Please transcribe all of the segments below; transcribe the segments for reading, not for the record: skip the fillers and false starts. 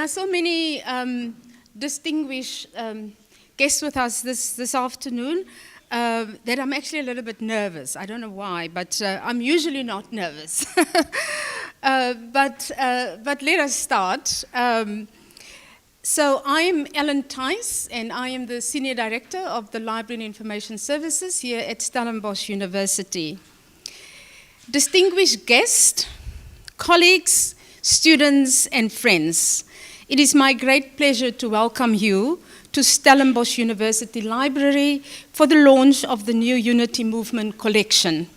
There are so many distinguished guests with us this afternoon that I'm actually a little bit nervous. I don't know why, but I'm usually not nervous. But let us start. So I'm Ellen Tise, and I am the Senior Director of the Library and Information Services here at Stellenbosch University. Distinguished guests, colleagues, students, and friends, it is my great pleasure to welcome you to Stellenbosch University Library for the launch of the new Unity Movement collection.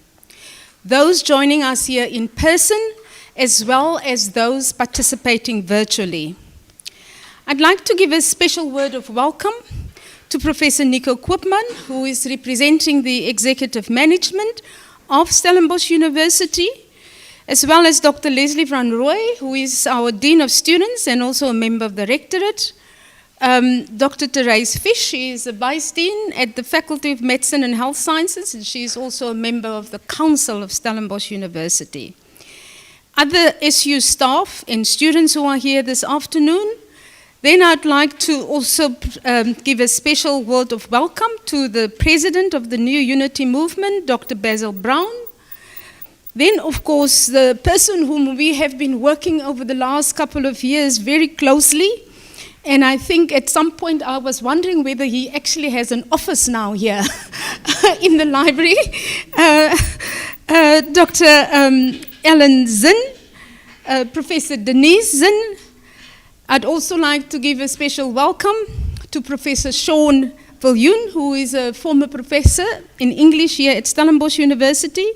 Those joining us here in person, as well as those participating virtually. I'd like to give a special word of welcome to Professor Nico Koopman, who is representing the executive management of Stellenbosch University, as well as Dr. Leslie van Rooy, who is our Dean of Students and also a member of the Rectorate. Dr. Therese Fish, she is a Vice Dean at the Faculty of Medicine and Health Sciences, and she is also a member of the Council of Stellenbosch University. Other SU staff and students who are here this afternoon. Then I'd like to also give a special word of welcome to the President of the New Unity Movement, Dr. Basil Brown. Then, of course, the person whom we have been working over the last couple of years very closely, and I think at some point I was wondering whether he actually has an office now here in the library, Dr. Ellen Zinn, Professor Denise Zinn. I'd also like to give a special welcome to Professor Sean Viljoen, who is a former professor in English here at Stellenbosch University,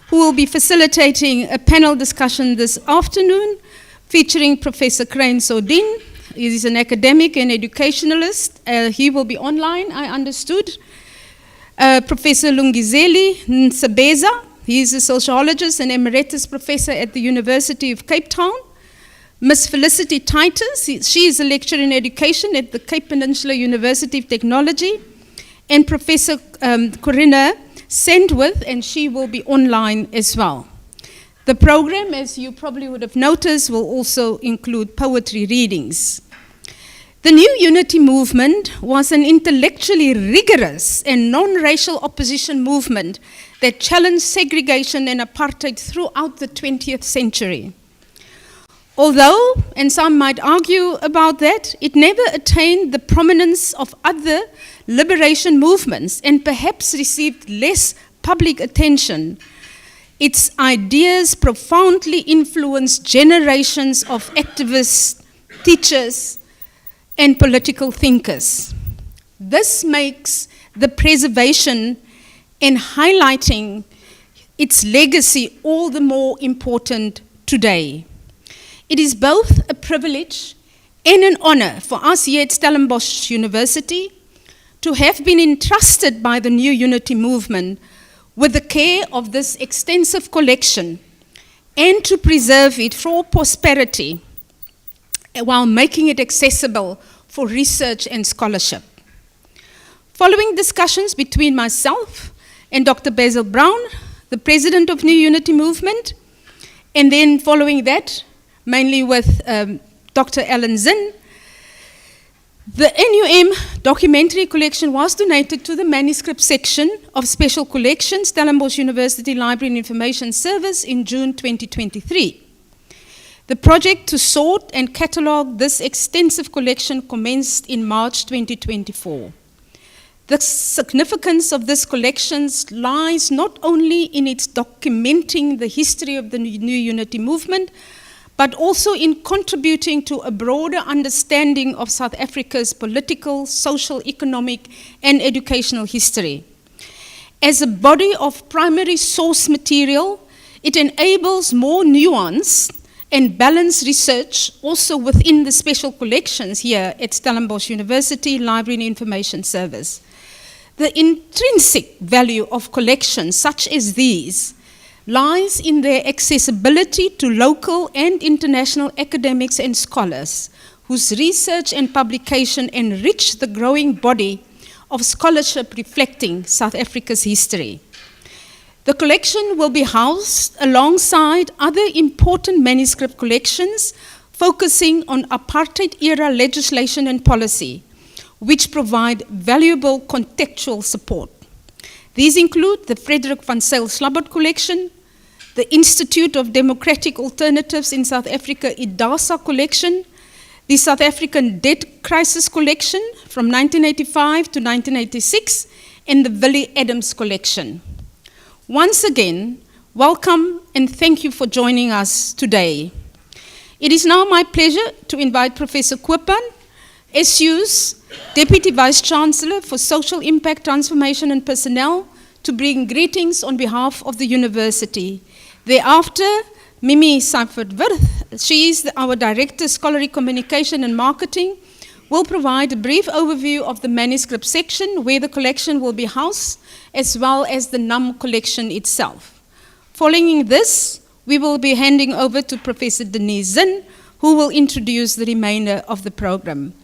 who will be facilitating a panel discussion this afternoon featuring Prof Crain Soudien. He is an academic and educationalist. He will be online, I understood. Professor Lungisile Ntsebeza. He is a sociologist and emeritus professor at the University of Cape Town. Ms Felicity Titus, she is a lecturer in education at the Cape Peninsula University of Technology. And Professor Corinna Sandworth, and she will be online as well. The program, as you probably would have noticed, will also include poetry readings. The New Unity Movement was an intellectually rigorous and non-racial opposition movement that challenged segregation and apartheid throughout the 20th century. Although, and some might argue about that, it never attained the prominence of other liberation movements and perhaps received less public attention. Its ideas profoundly influenced generations of activists, teachers, and political thinkers. This makes the preservation and highlighting its legacy all the more important today. It is both a privilege and an honor for us here at Stellenbosch University to have been entrusted by the New Unity Movement with the care of this extensive collection and to preserve it for prosperity while making it accessible for research and scholarship. Following discussions between myself and Dr. Basil Brown, the president of New Unity Movement, and then following that, mainly with Dr. Ellen Zinn, the NUM documentary collection was donated to the manuscript section of Special Collections, Stellenbosch University Library and Information Service in June 2023. The project to sort and catalogue this extensive collection commenced in March 2024. The significance of this collection lies not only in its documenting the history of the New Unity Movement, but also in contributing to a broader understanding of South Africa's political, social, economic, and educational history. As a body of primary source material, it enables more nuanced and balanced research also within the special collections here at Stellenbosch University Library and Information Service. The intrinsic value of collections such as these lies in their accessibility to local and international academics and scholars whose research and publication enrich the growing body of scholarship reflecting South Africa's history. The collection will be housed alongside other important manuscript collections focusing on apartheid-era legislation and policy, which provide valuable contextual support. These include the Frederick van Zyl-Slabbert Collection, the Institute of Democratic Alternatives in South Africa, IDASA Collection, the South African Debt Crisis Collection from 1985 to 1986, and the Willie Adams Collection. Once again, welcome and thank you for joining us today. It is now my pleasure to invite Professor Koopman, SU's Deputy Vice-Chancellor for Social Impact, Transformation and Personnel, to bring greetings on behalf of the university. Thereafter, Mimi Seifert-Wirth, she is our Director, Scholarly Communication and Marketing, will provide a brief overview of the manuscript section where the collection will be housed, as well as the NUM collection itself. Following this, we will be handing over to Professor Denise Zinn, who will introduce the remainder of the program.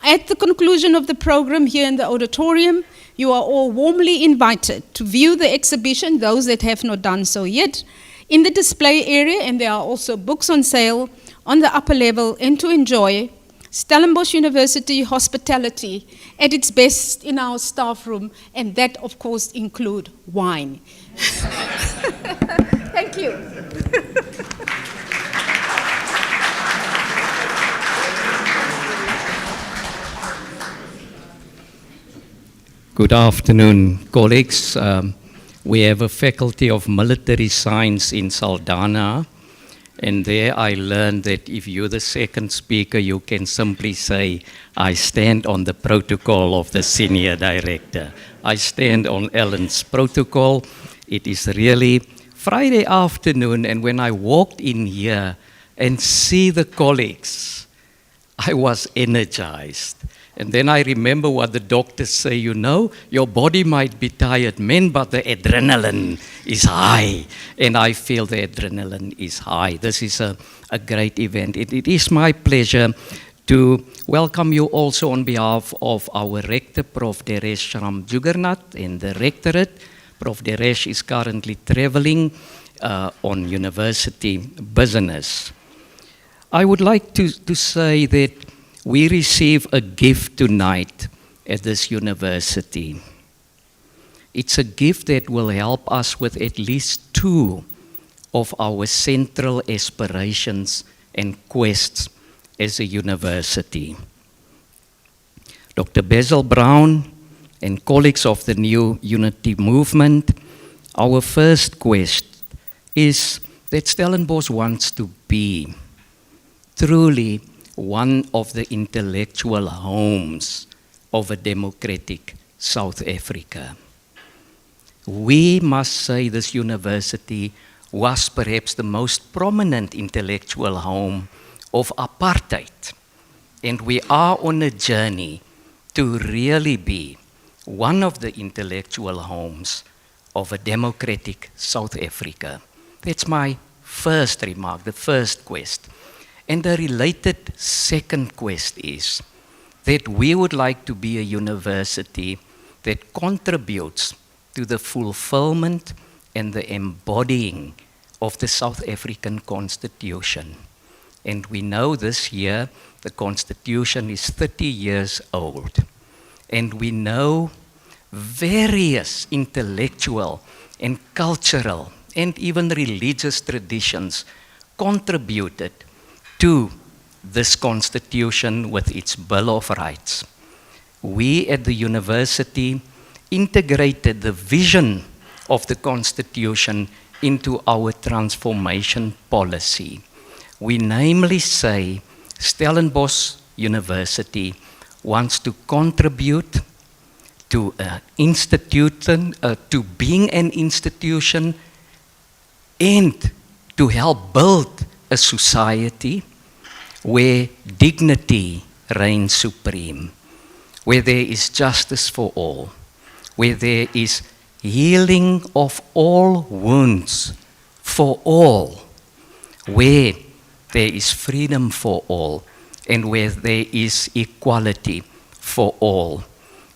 At the conclusion of the program here in the auditorium, you are all warmly invited to view the exhibition, those that have not done so yet, in the display area, and there are also books on sale on the upper level, and to enjoy Stellenbosch University hospitality at its best in our staff room, and that, of course, include wine. Thank you. Good afternoon, colleagues. We have a Faculty of Military Science in Saldanha, and there I learned that if you're the second speaker, you can simply say, I stand on the protocol of the senior director. I stand on Ellen's protocol. It is really Friday afternoon, and when I walked in here and see the colleagues, I was energized. And then I remember what the doctors say, you know, your body might be tired, men, but the adrenaline is high. And I feel the adrenaline is high. This is a great event. It is my pleasure to welcome you also on behalf of our rector, Prof Deresh Shram-Juggernath, and the rectorate. Prof Deresh is currently traveling on university business. I would like to say that we receive a gift tonight at this university. It's a gift that will help us with at least two of our central aspirations and quests as a university. Dr. Basil Brown and colleagues of the New Unity Movement, our first quest is that Stellenbosch wants to be truly one of the intellectual homes of a democratic South Africa. We must say this university was perhaps the most prominent intellectual home of apartheid, and we are on a journey to really be one of the intellectual homes of a democratic South Africa. That's my first remark, the first quest. And the related second quest is that we would like to be a university that contributes to the fulfillment and the embodying of the South African Constitution. And we know this year the Constitution is 30 years old. And we know various intellectual and cultural and even religious traditions contributed to this Constitution with its Bill of Rights. We at the university integrated the vision of the Constitution into our transformation policy. We namely say Stellenbosch University wants to contribute to to being an institution and to help build a society where dignity reigns supreme, where there is justice for all, where there is healing of all wounds for all, where there is freedom for all, and where there is equality for all.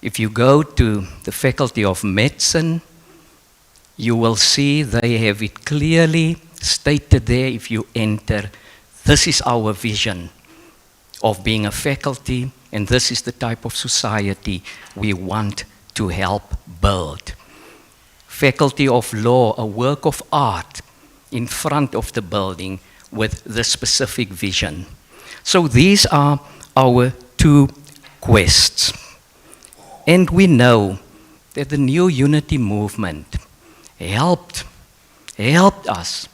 If you go to the Faculty of Medicine, you will see they have it clearly stated there if you enter This is our vision of being a faculty, and this is the type of society we want to help build. Faculty of Law, a work of art in front of the building with the specific vision. So these are our two quests. And we know that the new unity movement helped us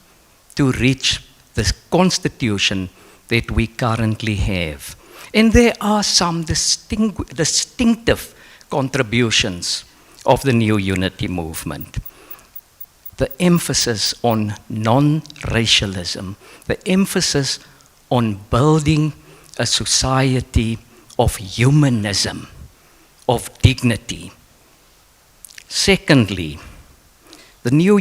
to reach the constitution that we currently have. And there are some distinctive contributions of the new unity movement. The emphasis on non-racialism, the emphasis on building a society of humanism, of dignity. Secondly, the new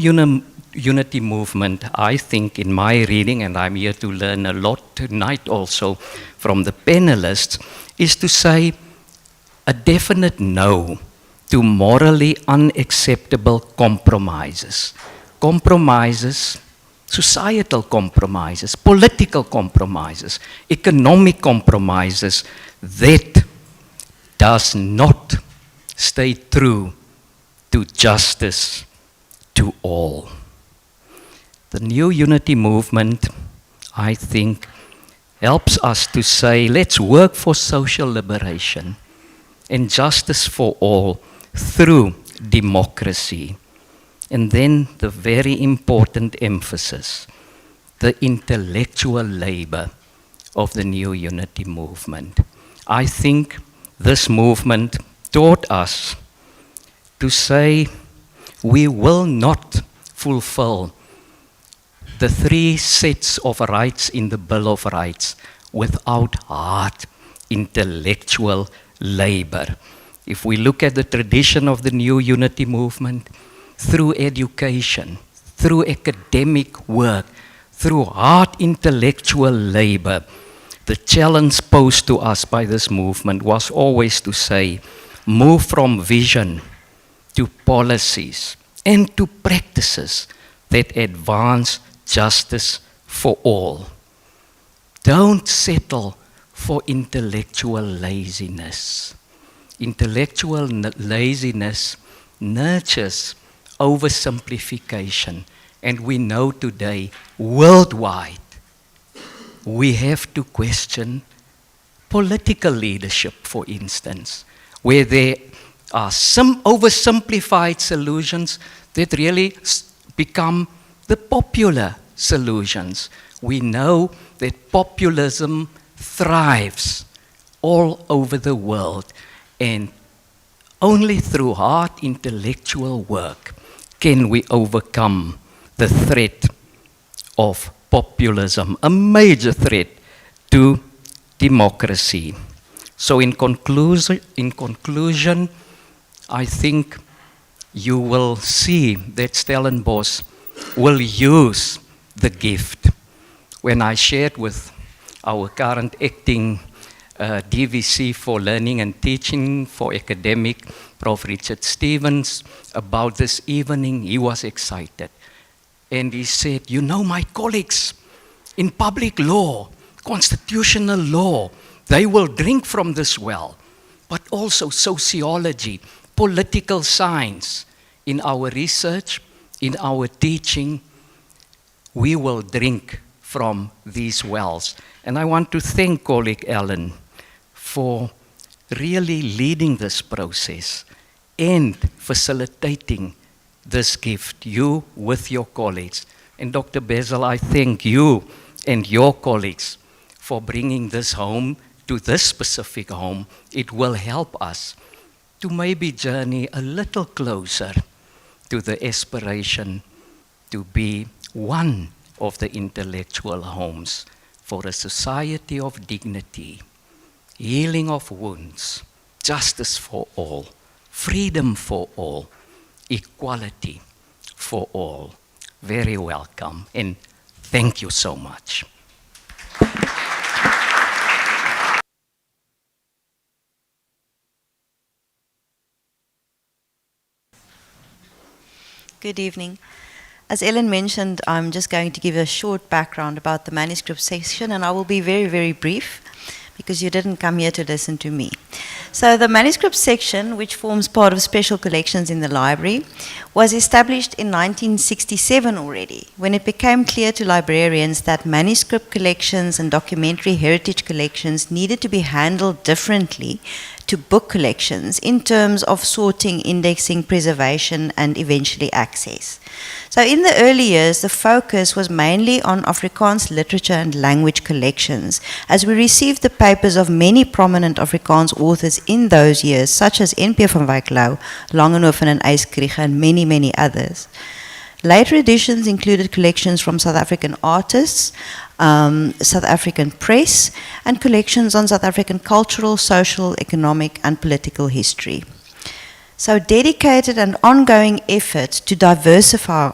unity movement, I think in my reading, and I'm here to learn a lot tonight also from the panelists, is to say a definite no to morally unacceptable compromises. Compromises, societal compromises, political compromises, economic compromises that does not stay true to justice to all. The new unity movement, I think, helps us to say, let's work for social liberation and justice for all through democracy. And then the very important emphasis, the intellectual labor of the new unity movement. I think this movement taught us to say we will not fulfill the 3 sets of rights in the Bill of Rights without hard intellectual labor. If we look at the tradition of the new unity movement, through education, through academic work, through hard intellectual labor, the challenge posed to us by this movement was always to say, move from vision to policies and to practices that advance justice for all. Don't settle for intellectual laziness. Intellectual laziness nurtures oversimplification, and we know today, worldwide, we have to question political leadership, for instance, where there are some oversimplified solutions that really become the popular solutions. We know that populism thrives all over the world, and only through hard intellectual work can we overcome the threat of populism, a major threat to democracy. So in conclusion, I think you will see that Stellenbosch will use the gift. When I shared with our current acting DVC for Learning and Teaching for Academic, Prof Richard Stevens, about this evening, he was excited. And he said, you know, my colleagues in public law, constitutional law, they will drink from this well, but also sociology, political science. In our research, in our teaching, we will drink from these wells. And I want to thank colleague Ellen for really leading this process and facilitating this gift, you with your colleagues. And Dr. Basil, I thank you and your colleagues for bringing this home to this specific home. It will help us to maybe journey a little closer to the aspiration to be one of the intellectual homes for a society of dignity, healing of wounds, justice for all, freedom for all, equality for all. Very welcome, and thank you so much. Good evening. As Ellen mentioned, I'm just going to give a short background about the manuscript section, and I will be very, very brief because you didn't come here to listen to me. So the manuscript section, which forms part of special collections in the library, was established in 1967 already, when it became clear to librarians that manuscript collections and documentary heritage collections needed to be handled differently to book collections in terms of sorting, indexing, preservation, and eventually access. So in the early years, the focus was mainly on Afrikaans literature and language collections, as we received the papers of many prominent Afrikaans authors in those years, such as N.P. van Wyk Louw, Langenhoven and Yskrieger, and many, many others. Later editions included collections from South African artists, South African press, and collections on South African cultural, social, economic, and political history. So dedicated and ongoing efforts to diversify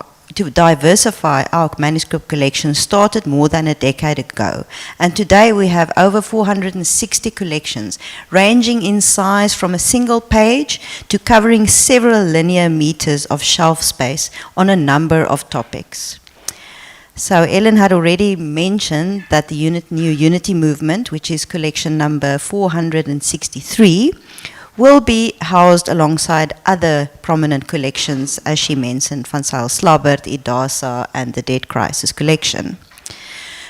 our manuscript collection started more than a decade ago. And today we have over 460 collections, ranging in size from a single page to covering several linear meters of shelf space on a number of topics. So Ellen had already mentioned that the new Unity Movement, which is collection number 463, will be housed alongside other prominent collections, as she mentioned, Van Zyl Slabbert, Idasa, and the Dead Crisis collection.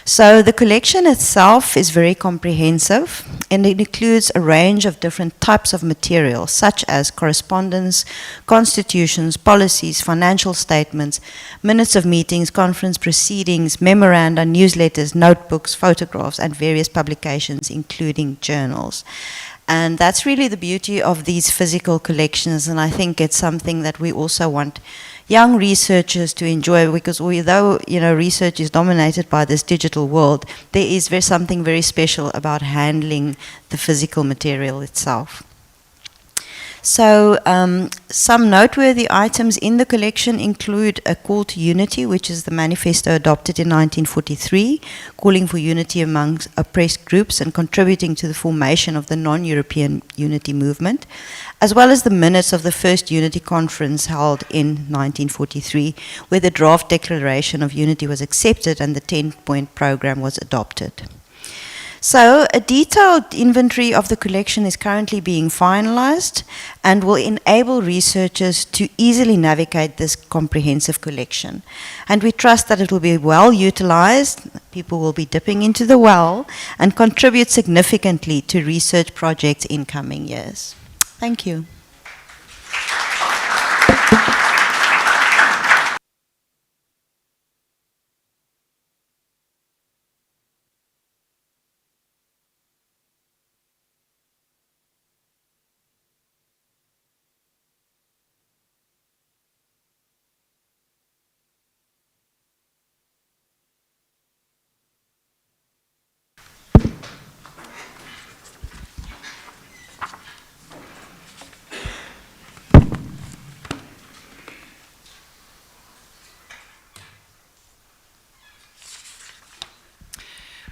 So the collection itself is very comprehensive, and it includes a range of different types of material, such as correspondence, constitutions, policies, financial statements, minutes of meetings, conference proceedings, memoranda, newsletters, notebooks, photographs, and various publications, including journals. And that's really the beauty of these physical collections, and I think it's something that we also want young researchers to enjoy, because although research is dominated by this digital world, there is something very special about handling the physical material itself. So some noteworthy items in the collection include a call to unity, which is the manifesto adopted in 1943, calling for unity amongst oppressed groups and contributing to the formation of the non-European unity movement, as well as the minutes of the first unity conference held in 1943, where the draft declaration of unity was accepted and the 10-point program was adopted. So a detailed inventory of the collection is currently being finalized and will enable researchers to easily navigate this comprehensive collection. And we trust that it will be well utilized, people will be dipping into the well, and contribute significantly to research projects in coming years. Thank you.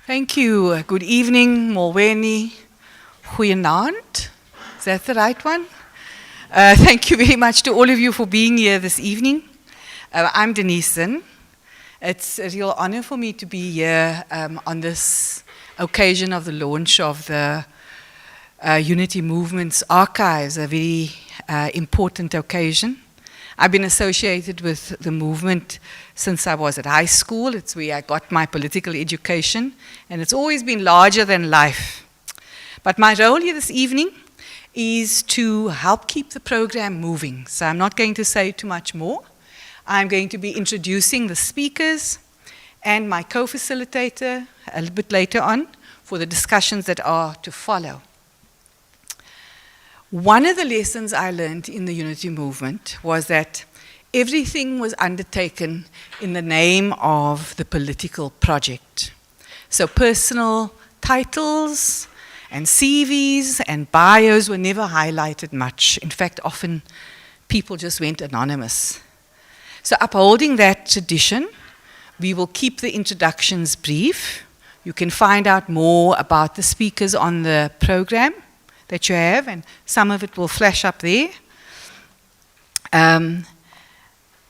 Thank you. Good evening, Molweni. Goeienaand. Is that the right one? Thank you very much to all of you for being here this evening. I'm Denise Zinn. It's a real honor for me to be here on this occasion of the launch of the Unity Movement's archives, a very important occasion. I've been associated with the movement since I was at high school. It's where I got my political education, and it's always been larger than life. But my role here this evening is to help keep the program moving. So I'm not going to say too much more. I'm going to be introducing the speakers and my co-facilitator a little bit later on for the discussions that are to follow. One of the lessons I learned in the Unity Movement was that everything was undertaken in the name of the political project. So personal titles and CVs and bios were never highlighted much. In fact, often people just went anonymous. So upholding that tradition, we will keep the introductions brief. You can find out more about the speakers on the program that you have, and some of it will flash up there.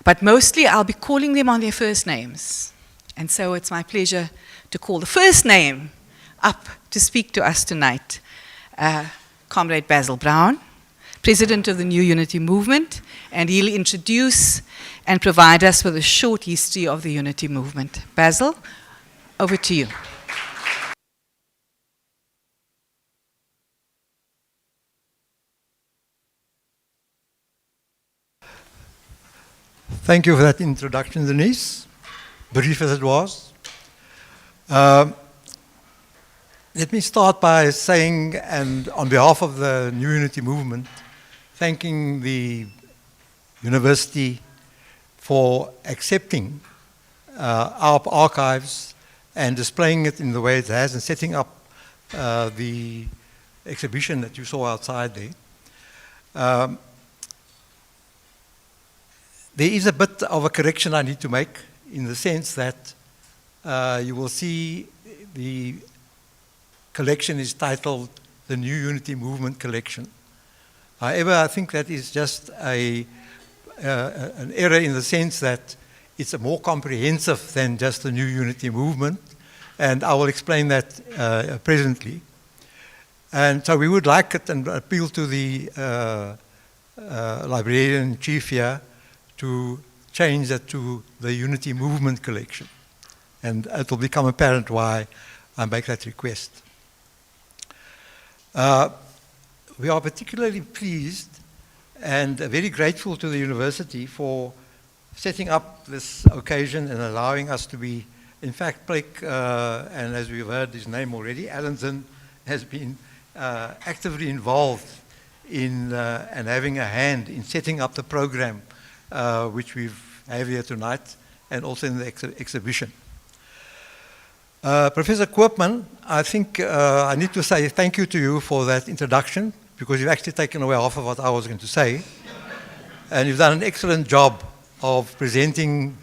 But mostly I'll be calling them on their first names. And so it's my pleasure to call the first name up to speak to us tonight, Comrade Basil Brown, President of the New Unity Movement, and he'll introduce and provide us with a short history of the Unity Movement. Basil, over to you. Thank you for that introduction, Denise, brief as it was. Let me start by saying, and on behalf of the New Unity Movement, thanking the university for accepting our archives and displaying it in the way it has and setting up the exhibition that you saw outside there. There is a bit of a correction I need to make in the sense that you will see the collection is titled the New Unity Movement Collection. However, I think that is just an error in the sense that it's a more comprehensive than just the New Unity Movement, and I will explain that presently. And so we would like it and appeal to the librarian chief here to change that to the Unity Movement Collection. And it will become apparent why I make that request. We are particularly pleased and very grateful to the university for setting up this occasion and allowing us to be, in fact, Blake, and as we've heard his name already, Ellen Zinn has been actively involved in and having a hand in setting up the program which we have here tonight, and also in the exhibition. Professor Koopman, I think I need to say thank you to you for that introduction, because you've actually taken away half of what I was going to say. And you've done an excellent job of presenting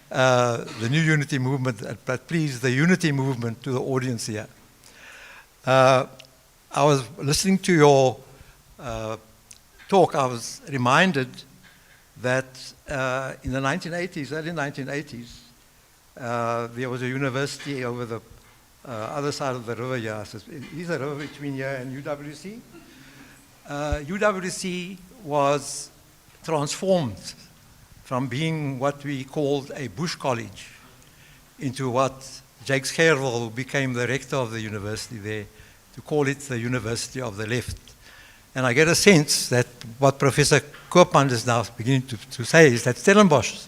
the New Unity Movement, but please, the Unity Movement to the audience here. I was listening to your talk, I was reminded that in the 1980s, early 1980s, there was a university over the other side of the river here. So is a river between here and UWC. UWC was transformed from being what we called a bush college into what Jakes Gerwel, who became the rector of the university there, to call it the University of the Left. And I get a sense that what Professor Koopman is now beginning to say is that Stellenbosch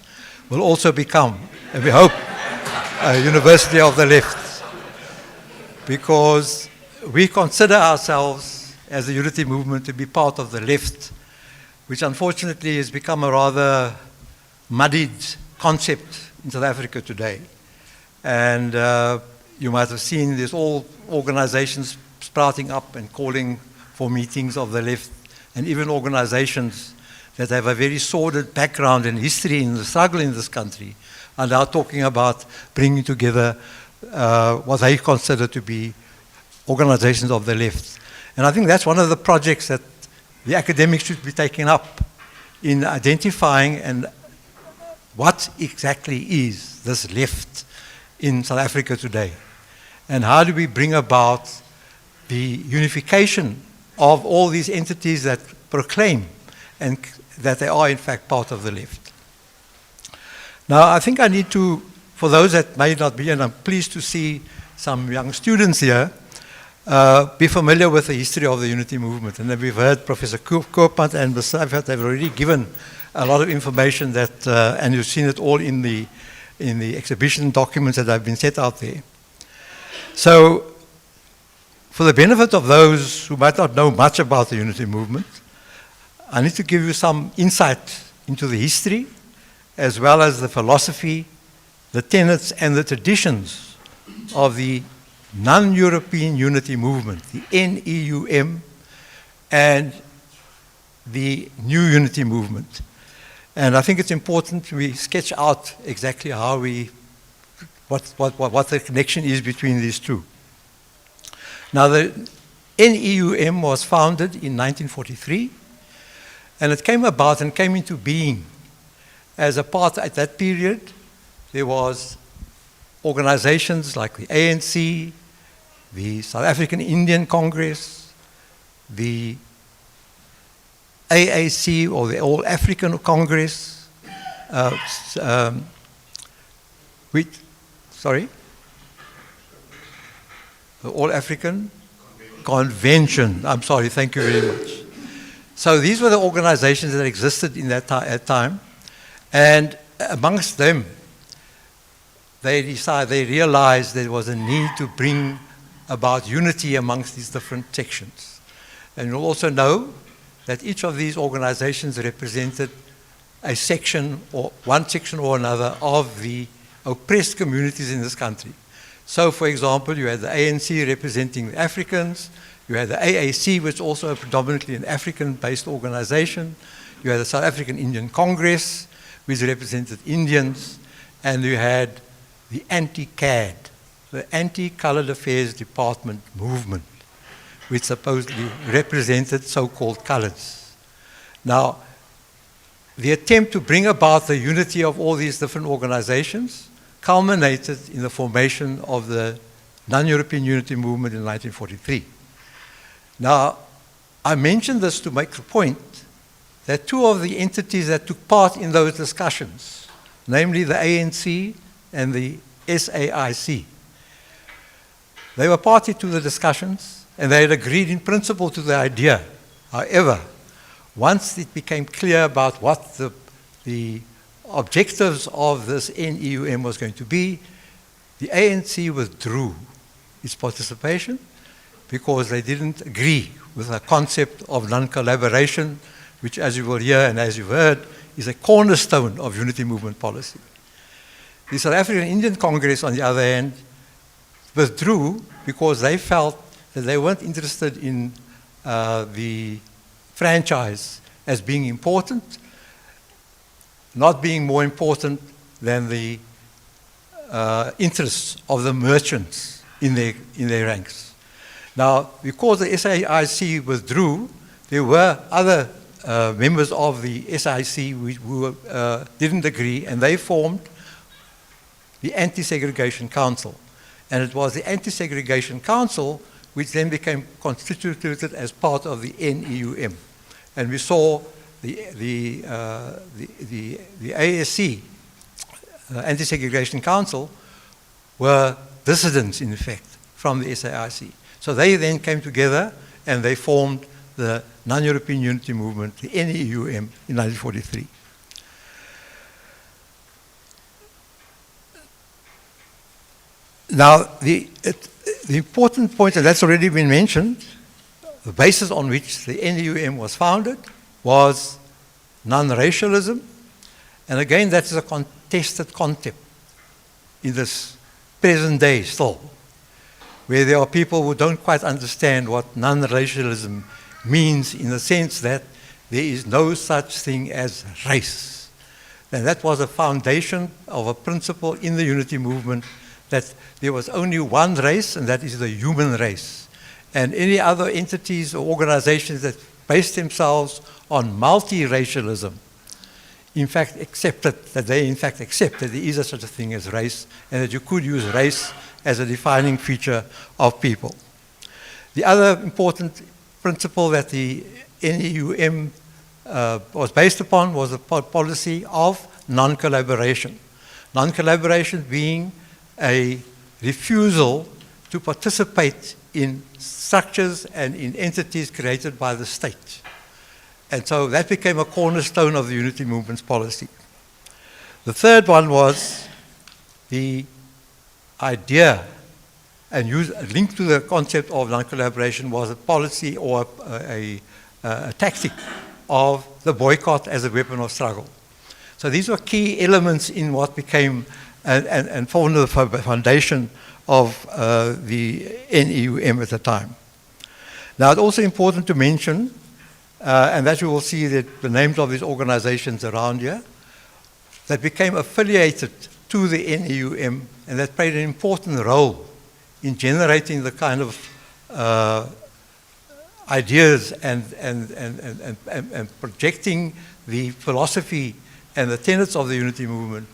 will also become, and we hope, a University of the Left. Because we consider ourselves, as the Unity Movement, to be part of the left, which unfortunately has become a rather muddied concept in South Africa today. And you might have seen there's all organizations sprouting up and calling for meetings of the left, and even organizations that have a very sordid background and history in the struggle in this country are now talking about bringing together what they consider to be organizations of the left. And I think that's one of the projects that the academics should be taking up in identifying and what exactly is this left in South Africa today, and how do we bring about the unification of all these entities that proclaim and that they are in fact part of the left. Now I think I need to, for those that may not be, and I'm pleased to see some young students here, be familiar with the history of the Unity Movement. And then we've heard Professor Koopman and Ms. Seifert have already given a lot of information that, and you've seen it all in the exhibition documents that have been set out there. So, for the benefit of those who might not know much about the Unity Movement, I need to give you some insight into the history, as well as the philosophy, the tenets, and the traditions of the Non-European Unity Movement, the NEUM, and the New Unity Movement. And I think it's important we sketch out exactly how what the connection is between these two. Now, the NEUM was founded in 1943, and it came about and came into being as a part at that period, there was organizations like the ANC, the South African Indian Congress, the AAC, or the All African Congress, the All African Convention. I'm sorry, thank you very much. So these were the organizations that existed in that time, and amongst them, they realized there was a need to bring about unity amongst these different sections. And you'll also know that each of these organizations represented a section, or one section or another, of the oppressed communities in this country. So, for example, you had the ANC representing the Africans, you had the AAC, which is also predominantly an African-based organization, you had the South African Indian Congress, which represented Indians, and you had the anti-CAD, the Anti-Colored Affairs Department movement, which supposedly represented so-called colors. Now, the attempt to bring about the unity of all these different organizations culminated in the formation of the non-European unity movement in 1943. Now, I mention this to make the point that two of the entities that took part in those discussions, namely the ANC and the SAIC, they were party to the discussions, and they had agreed in principle to the idea. However, once it became clear about what the objectives of this NEUM was going to be, the ANC withdrew its participation because they didn't agree with the concept of non-collaboration, which, as you will hear and as you've heard, is a cornerstone of unity movement policy. The South African Indian Congress, on the other hand, withdrew because they felt that they weren't interested in the franchise as being important, not being more important than the interests of the merchants in their ranks. Now, because the SAIC withdrew, there were other members of the SAIC who didn't agree, and they formed the Anti-Segregation Council. And it was the Anti-Segregation Council which then became constituted as part of the NEUM. And we saw the ASC, Anti-Segregation Council, were dissidents, in effect, from the SAIC. So they then came together and they formed the Non-European Unity Movement, the NEUM, in 1943. Now, the important point, and that's already been mentioned, the basis on which the NEUM was founded was non-racialism. And again, that is a contested concept in this present day still, where there are people who don't quite understand what non-racialism means, in the sense that there is no such thing as race. And that was a foundation of a principle in the unity movement, that there was only one race, and that is the human race. And any other entities or organizations that based themselves on multiracialism, in fact, accepted that there is such a thing as race, and that you could use race as a defining feature of people. The other important principle that the NEUM was based upon was the policy of non-collaboration. Non-collaboration being a refusal to participate in structures and in entities created by the state. And so that became a cornerstone of the unity movement's policy. The third one was the idea, and linked to the concept of non-collaboration, was a policy or a tactic of the boycott as a weapon of struggle. So these were key elements in what became and formed the foundation of the NEUM at the time. Now, it's also important to mention, and that you will see that the names of these organizations around here, that became affiliated to the NEUM, and that played an important role in generating the kind of ideas and projecting the philosophy and the tenets of the unity movement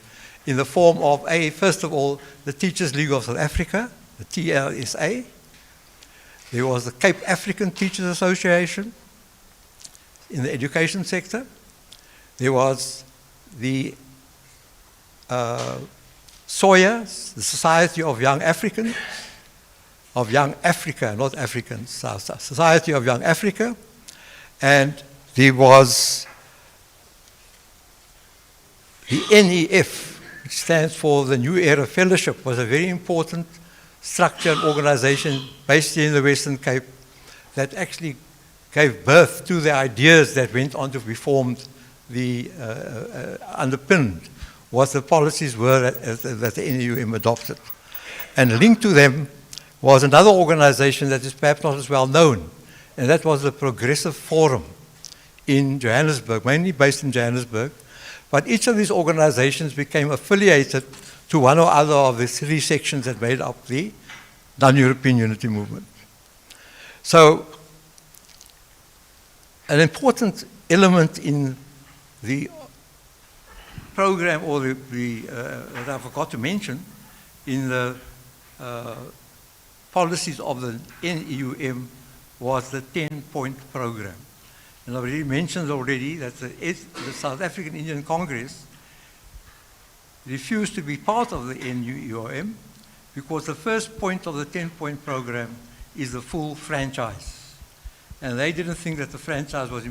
in the form of, first of all, the Teachers League of South Africa, the TLSA. There was the Cape African Teachers Association in the education sector. There was the SOYA, the Society of Young Africans, of Young Africa, not Africans, Society of Young Africa. And there was the NEF, which stands for the New Era Fellowship, was a very important structure and organization based here in the Western Cape that actually gave birth to the ideas that went on to be formed, underpinned what the policies were that the NEUM adopted. And linked to them was another organization that is perhaps not as well known, and that was the Progressive Forum in Johannesburg, mainly based in Johannesburg. But each of these organizations became affiliated to one or other of the three sections that made up the non-European unity movement. So, an important element in the program, or that I forgot to mention, in the policies of the NEUM was the 10-point program. And I've already mentioned that the South African Indian Congress refused to be part of the NEUM because the first point of the 10-point program is the full franchise. And they didn't think that the franchise was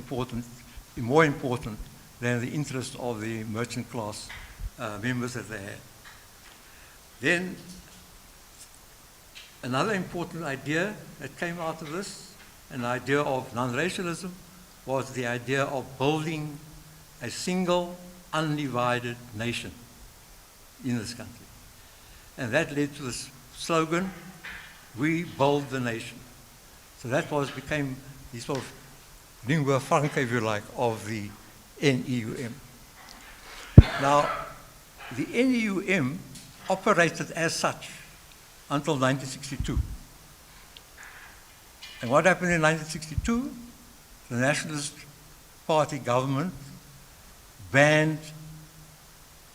more important than the interest of the merchant class members that they had. Then another important idea that came out of this, an idea of non-racialism, was the idea of building a single, undivided nation in this country. And that led to this slogan, "We build the nation." So that became the sort of lingua franca, if you like, of the NEUM. Now, the NEUM operated as such until 1962. And what happened in 1962? The Nationalist Party government banned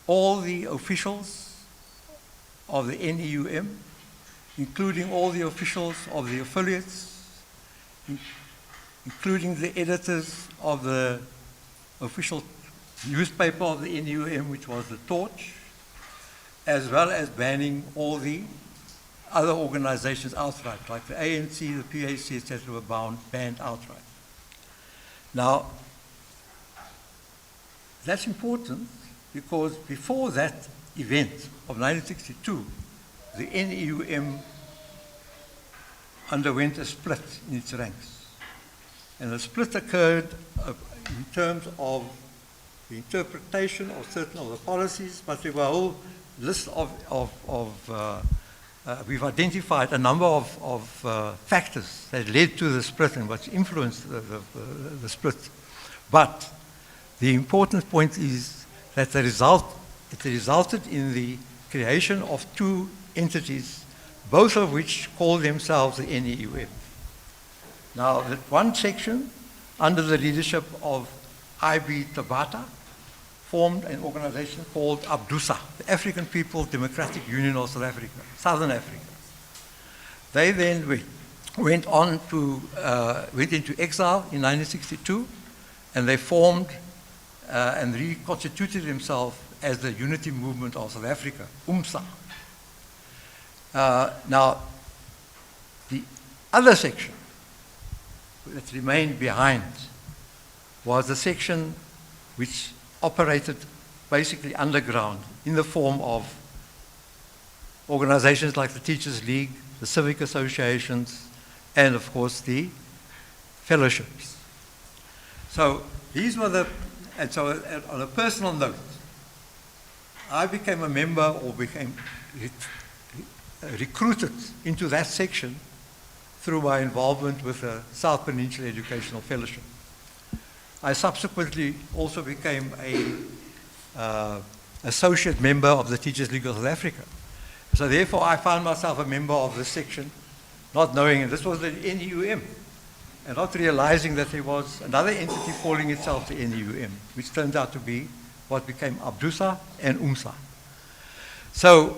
all the officials of the NEUM, including all the officials of the affiliates, including the editors of the official newspaper of the NEUM, which was the Torch, as well as banning all the other organizations outright, like the ANC, the PAC, etc., were banned outright. Now, that's important because before that event of 1962, the NEUM underwent a split in its ranks. And the split occurred in terms of the interpretation of certain of the policies, but there were a whole list we've identified a number of factors that led to the split and what influenced the split. But the important point is that it resulted in the creation of two entities, both of which call themselves the NEUM. Now, that one section, under the leadership of I.B. Tabata, formed an organization called ABDUSA, the African People's Democratic Union of South Africa, Southern Africa. They then went into exile in 1962, and they formed and reconstituted themselves as the Unity Movement of South Africa, UMSA. Now, the other section that remained behind was the section which operated basically underground in the form of organizations like the Teachers League, the civic associations, and of course the fellowships. So these were and so on a personal note, I became a member or became recruited into that section through my involvement with the South Peninsula Educational Fellowship. I subsequently also became an associate member of the Teachers League of South Africa. So therefore I found myself a member of this section, not knowing, and this was the NEUM, and not realizing that there was another entity calling itself the NEUM, which turned out to be what became Abdusa and UMSA. So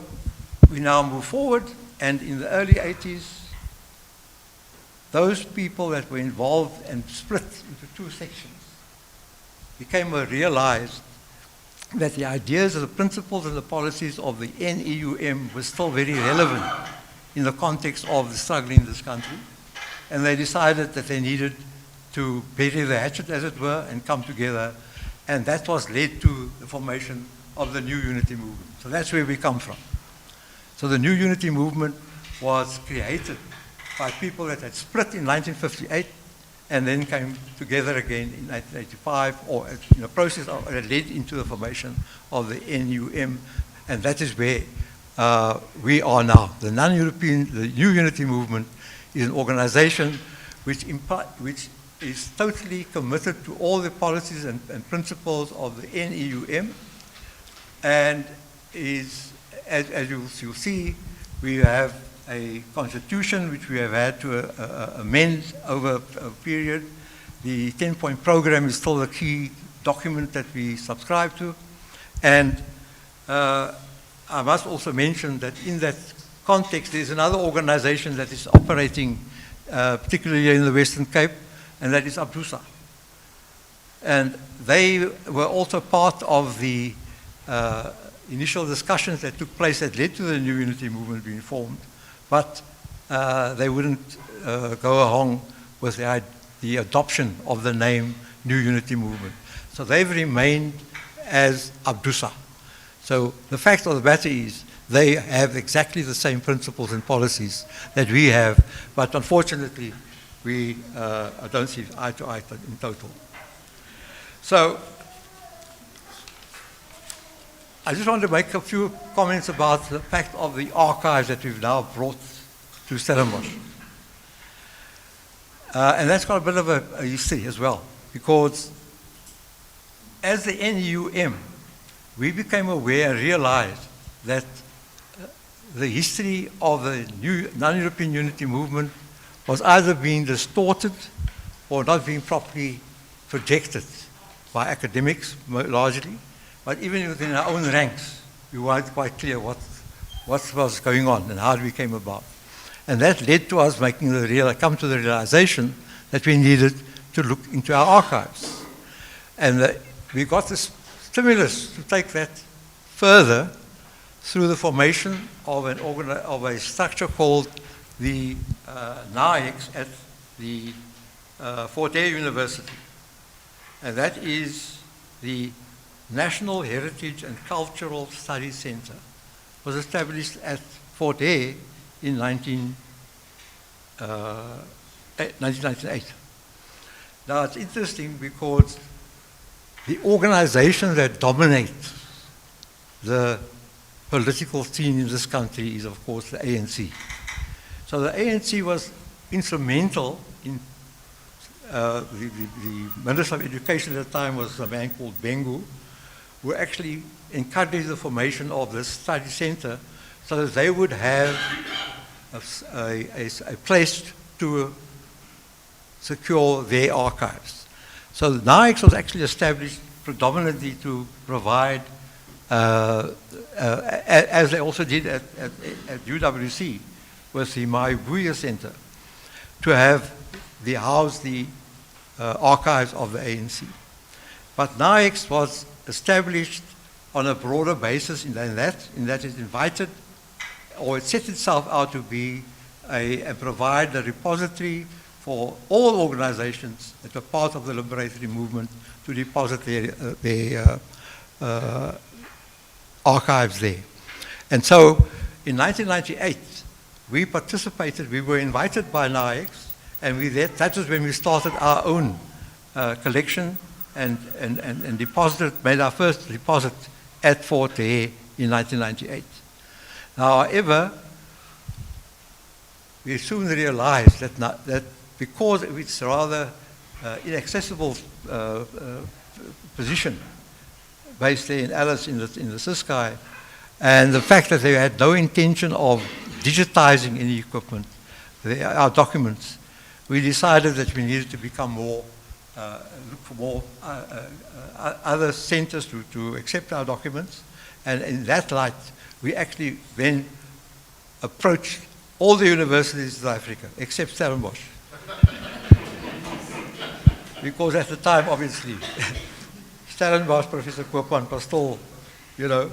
we now move forward, and in the early 80s, those people that were involved and split into two sections realized that the ideas, the principles, and the policies of the NEUM were still very relevant in the context of the struggle in this country. And they decided that they needed to bury the hatchet, as it were, and come together. And that was led to the formation of the New Unity Movement. So that's where we come from. So the New Unity Movement was created by people that had split in 1958 and then came together again in 1985, or in the process that led into the formation of the NUM, and that is where we are now. The New Unity Movement is an organization which is totally committed to all the policies and principles of the NEUM, and is, as you'll see, we have a constitution which we have had to amend over a period. The 10-point program is still the key document that we subscribe to. And I must also mention that in that context, there's another organization that is operating, particularly in the Western Cape, and that is Abdusa. And they were also part of the initial discussions that took place that led to the New Unity Movement being formed. But they wouldn't go along with the adoption of the name New Unity Movement. So they've remained as Abdusa. So the fact of the matter is they have exactly the same principles and policies that we have, but unfortunately we don't see eye to eye in total. So I just want to make a few comments about the fact of the archives that we've now brought to Stellenbosch. And that's got a bit of a history as well, because as the NUM, we became aware and realized that the history of the new non-European unity movement was either being distorted or not being properly projected by academics largely. But even within our own ranks, we weren't quite clear what was going on and how it came about. And that led to us come to the realization that we needed to look into our archives. And we got this stimulus to take that further through the formation of a structure called the NAIX at the Fort Hare University. And that is the National Heritage and Cultural Studies Center. Was established at Fort Hare in 1998. Now it's interesting because the organization that dominates the political scene in this country is, of course, the ANC. So the ANC was instrumental in the Minister of Education at the time was a man called Bengu, who actually encouraged the formation of this study center so that they would have a place to secure their archives. So the NAIX was actually established predominantly to provide, as they also did at UWC, with the Maibuya Center, to have house the archives of the ANC. But NAIX was established on a broader basis in that it invited, or it set itself out to be and provide a repository for all organizations that were part of the liberatory movement to deposit their archives there. And so in 1998, we participated, we were invited by NAIX, and that was when we started our own collection and made our first deposit at Fort Hare in 1998. Now, however, we soon realized that because of its rather inaccessible position based there in Alice in the Ciskei, and the fact that they had no intention of digitizing any equipment, our documents, we decided that we needed to become more look for more other centers to accept our documents. And in that light, we actually then approached all the universities in South Africa, except Stellenbosch. Because at the time, obviously, Stellenbosch, Professor Koopman was still, you know.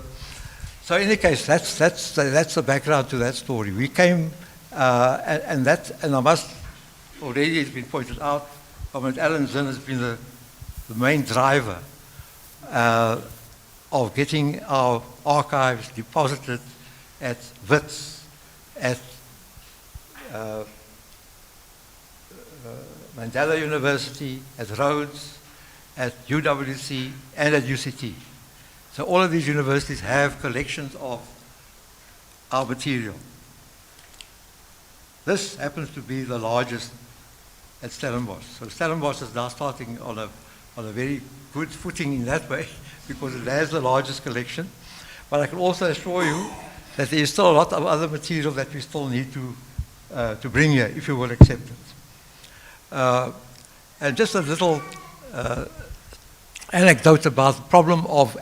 So in any case, that's the background to that story. We came, and I must, already it's been pointed out, Ms Ellen Tise has been the main driver of getting our archives deposited at WITS, at Mandela University, at Rhodes, at UWC, and at UCT. So all of these universities have collections of our material. This happens to be the largest at Stellenbosch. So Stellenbosch is now starting on a very good footing in that way because it has the largest collection. But I can also assure you that there is still a lot of other material that we still need to bring here, if you will accept it. And just a little anecdote about the problem of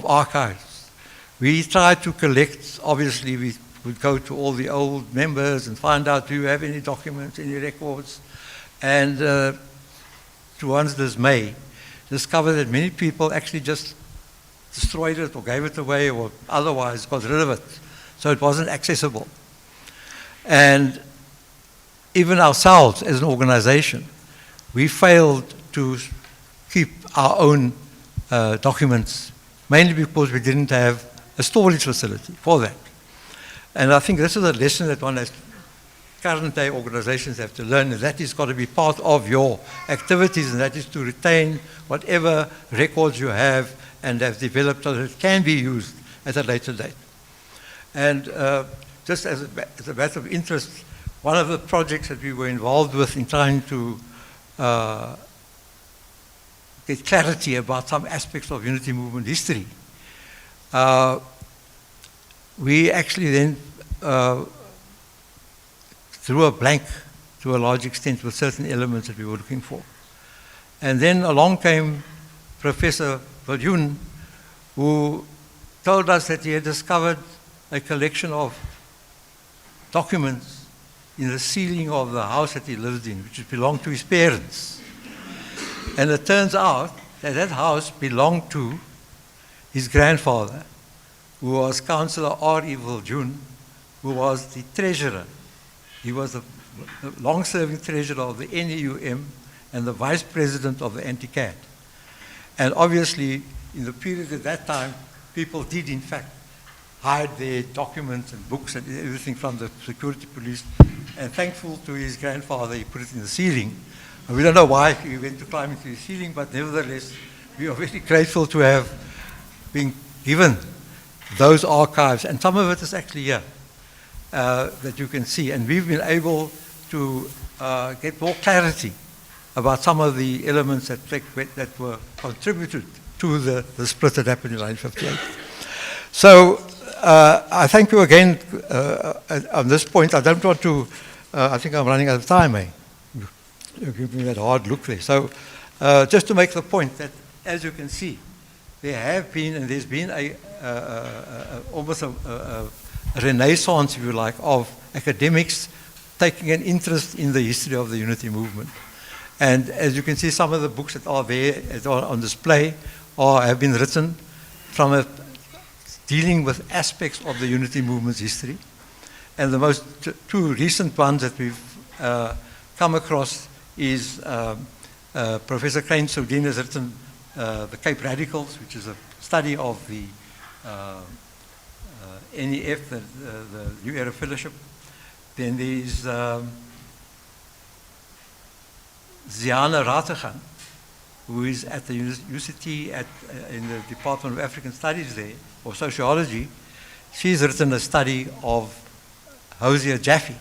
archives. We try to collect, obviously we would go to all the old members and find out, do you have any documents, any records? And to one's dismay, discover that many people actually just destroyed it or gave it away or otherwise got rid of it. So it wasn't accessible. And even ourselves as an organization, we failed to keep our own documents, mainly because we didn't have a storage facility for that. And I think this is a lesson that one has current day organizations have to learn, and that is got to be part of your activities, and that is to retain whatever records you have and have developed so that it can be used at a later date. And just as a matter of interest, one of the projects that we were involved with in trying to get clarity about some aspects of Unity Movement history, we actually then drew a blank to a large extent with certain elements that we were looking for. And then along came Professor Brown, who told us that he had discovered a collection of documents in the ceiling of the house that he lived in, which belonged to his parents. And it turns out that that house belonged to his grandfather, who was Councillor R.E. Viljoen, who was the treasurer. He was the long-serving treasurer of the NEUM and the vice president of the anti-CAD. And obviously, in the period at that time, people did, in fact, hide their documents and books and everything from the security police. And thankful to his grandfather, he put it in the ceiling. And we don't know why he went to climb into the ceiling, but nevertheless, we are very grateful to have been given those archives. And some of it is actually here. That you can see, and we've been able to get more clarity about some of the elements that were contributed to the split that happened in 1958. So I thank you again on this point. I don't want to, I think I'm running out of time, eh? You give me that hard look there. So just to make the point that, as you can see, there have been, and there's been almost a renaissance, if you like, of academics taking an interest in the history of the Unity Movement. And as you can see, some of the books that are there, that are on display, have been written from dealing with aspects of the Unity Movement's history. And the most two recent ones that we've come across is Professor Crain Soudien has written The Cape Radicals, which is a study of the NEF, the New Era Fellowship. Then there's Ziana Rategan, who is at the UCT in the Department of African Studies there, or Sociology. She's written a study of Hosea Jaffe,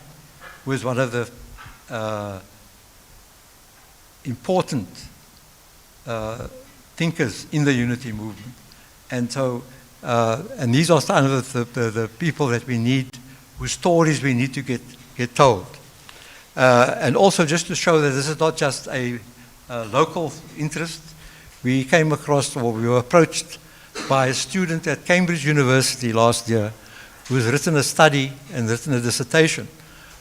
who is one of the important thinkers in the Unity Movement. And so and these are some of the people that we need, whose stories we need to get told. And also just to show that this is not just a local interest, we came across, or we were approached by a student at Cambridge University last year who has written a study and written a dissertation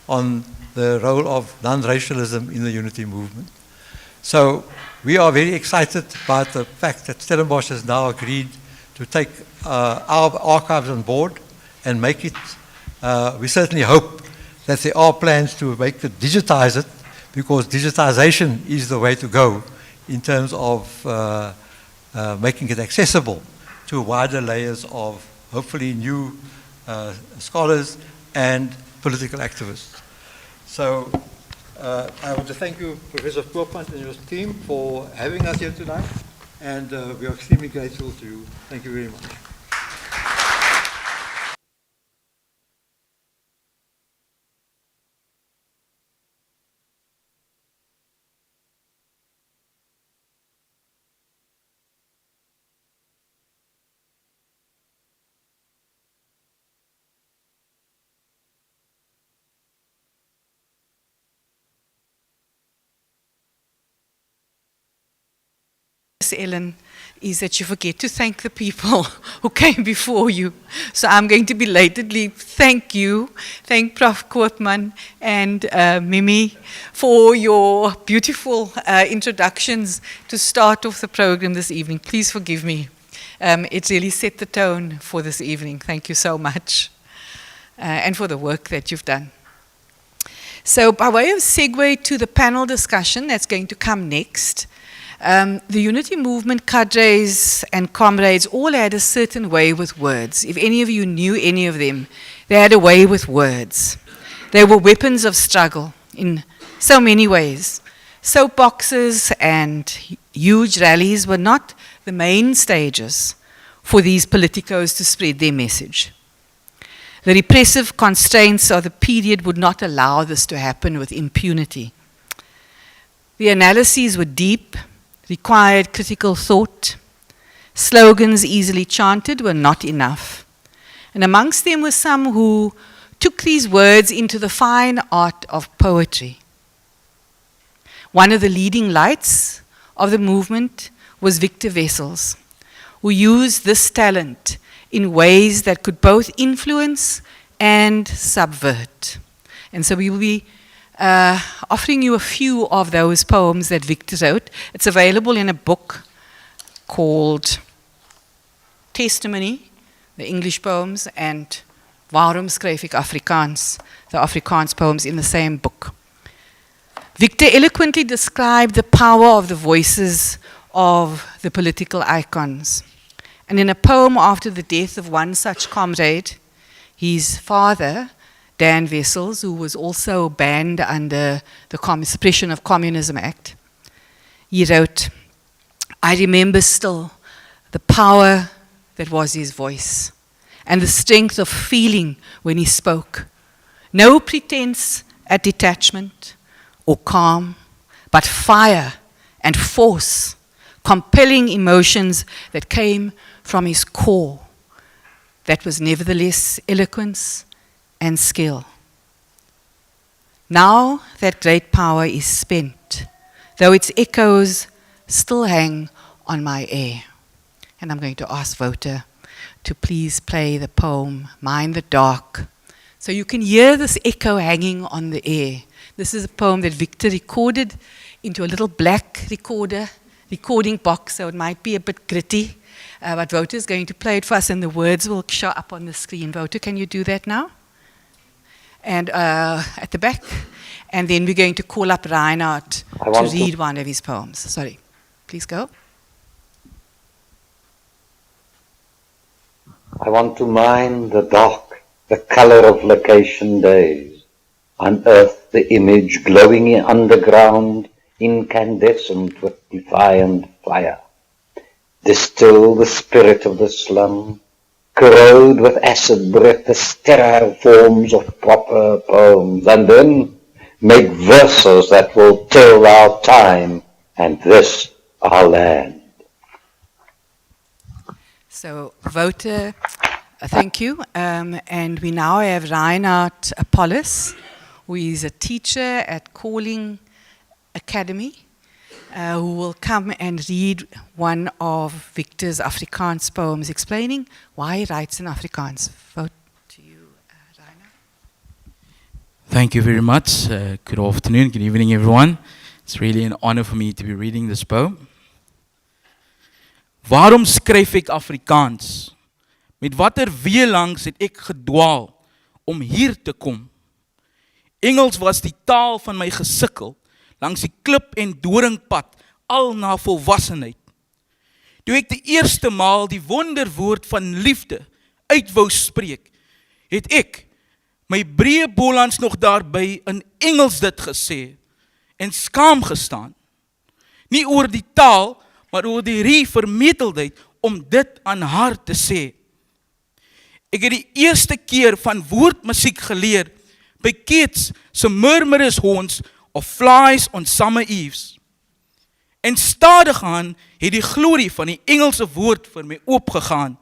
on the role of non-racialism in the unity movement. So we are very excited about the fact that Stellenbosch has now agreed to take our archives on board and make it, we certainly hope that there are plans to make it, digitize it, because digitization is the way to go in terms of making it accessible to wider layers of hopefully new scholars and political activists. So I want to thank you, Professor Koopman and your team, for having us here tonight, and we are extremely grateful to you. Thank you very much. Ms Ellen, is that you forget to thank the people who came before you. So I'm going to belatedly thank you, thank Prof Koopman and Mimi for your beautiful introductions to start off the program this evening. Please forgive me. It really set the tone for this evening. Thank you so much. And for the work that you've done. So by way of segue to the panel discussion that's going to come next, the unity movement cadres and comrades all had a certain way with words. If any of you knew any of them, they had a way with words. They were weapons of struggle in so many ways. Soapboxes and huge rallies were not the main stages for these politicos to spread their message. The repressive constraints of the period would not allow this to happen with impunity. The analyses were deep, required critical thought. Slogans easily chanted were not enough. And amongst them were some who took these words into the fine art of poetry. One of the leading lights of the movement was Victor Wessels, who used this talent in ways that could both influence and subvert. And so we will be offering you a few of those poems that Victor wrote. It's available in a book called Testimony, the English poems, and Waarom skryf ek Afrikaans, the Afrikaans poems in the same book. Victor eloquently described the power of the voices of the political icons. And in a poem after the death of one such comrade, his father, Dan Wessels, who was also banned under the Suppression of Communism Act, he wrote, "I remember still the power that was his voice and the strength of feeling when he spoke. No pretense at detachment or calm, but fire and force, compelling emotions that came from his core. That was nevertheless eloquence and skill. Now that great power is spent, though its echoes still hang on my ear." And I'm going to ask Wouter to please play the poem, Mind the Dark. So you can hear this echo hanging on the air. This is a poem that Victor recorded into a little black recording box, so it might be a bit gritty. But Wouter is going to play it for us, and the words will show up on the screen. Wouter, can you do that now? And at the back. And then we're going to call up Reinhard to read one of his poems. Sorry. Please go. I want to mine the dark, the color of location days, unearth the image glowing underground, incandescent with defiant fire, distill the spirit of the slum, corrode with acid breath the sterile forms of proper poems, and then make verses that will tell our time and this our land. So, Wouter, thank you. And we now have Reinhard Apollos, who is a teacher at Calling Academy. who will come and read one of Victor's Afrikaans poems explaining why he writes in Afrikaans. Vote to you, Rainer. Thank you very much. Good afternoon, good evening everyone. It's really an honor for me to be reading this poem. Waarom skryf ek Afrikaans? Met watter weelangs het ek gedwaal om hier te kom? Engels was die taal van my gesukkel, langs die klip en doringpad, al na volwassenheid. Toe ek die eerste maal die wonderwoord van liefde uit wou spreek, het ek my breë Bollands nog daarby in Engels dit gesê en skaam gestaan. Nie oor die taal, maar oor die vermeteldheid om dit aan haar te sê. Ek het die eerste keer van woordmusiek geleer by Keats se Murmurous Horns of Flies on Summer Eves. En stadig aan het die glorie van die Engelse woord vir my oopgegaan.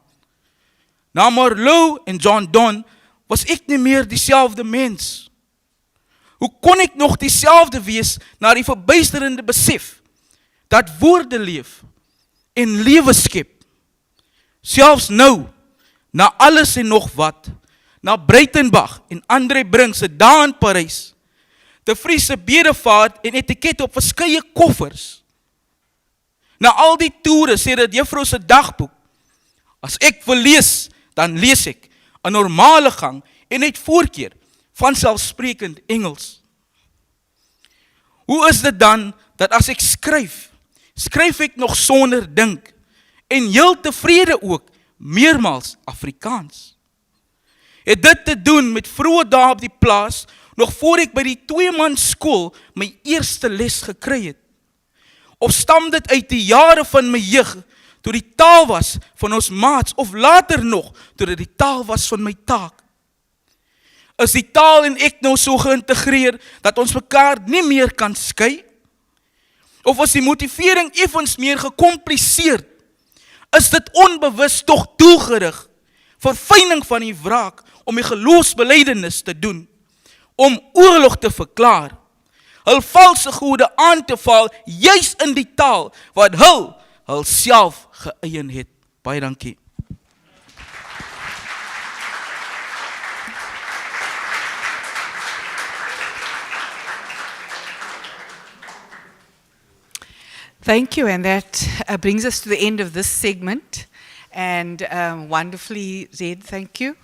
Na Marlowe en John Donne was ek nie meer dieselfde mens. Hoe kon ek nog dieselfde wees na die verbuisterende besef dat woorde leef en lewe skep? Selfs nou, na alles en nog wat, na Breitenbach en André Brink se dae in Parys, De Vries se bedevaart en etiket op verskeie koffers, na al die toere sê dit juffrou se dagboek, as ek wil lees, dan lees ek 'n normale gang en net voorkeur van selfsprekend Engels. Hoe is dit dan dat as ek skryf, skryf ek nog sonder dink en heel tevrede ook meermaals Afrikaans? Het dit te doen met vroeë dae op die plaas, nog voor ek by die 2-man skool my eerste les gekry het? Of stam dit uit die jare van my jeug, toe die taal was van ons maats, of later nog, toe dit die taal was van my taak? Is die taal en ek nou so geïntegreer, dat ons mekaar nie meer kan skei? Of is die motivering effens meer gecompliseerd? Is dit onbewus tog doelgerig, verfyning van die wraak, om die geloofsbelydenis te doen, om oorlog te verklaar, hul valse goede aan te val, juis in die taal, wat hul self geëien het. Baie dankie. Thank you, and that brings us to the end of this segment, and wonderfully read, thank you.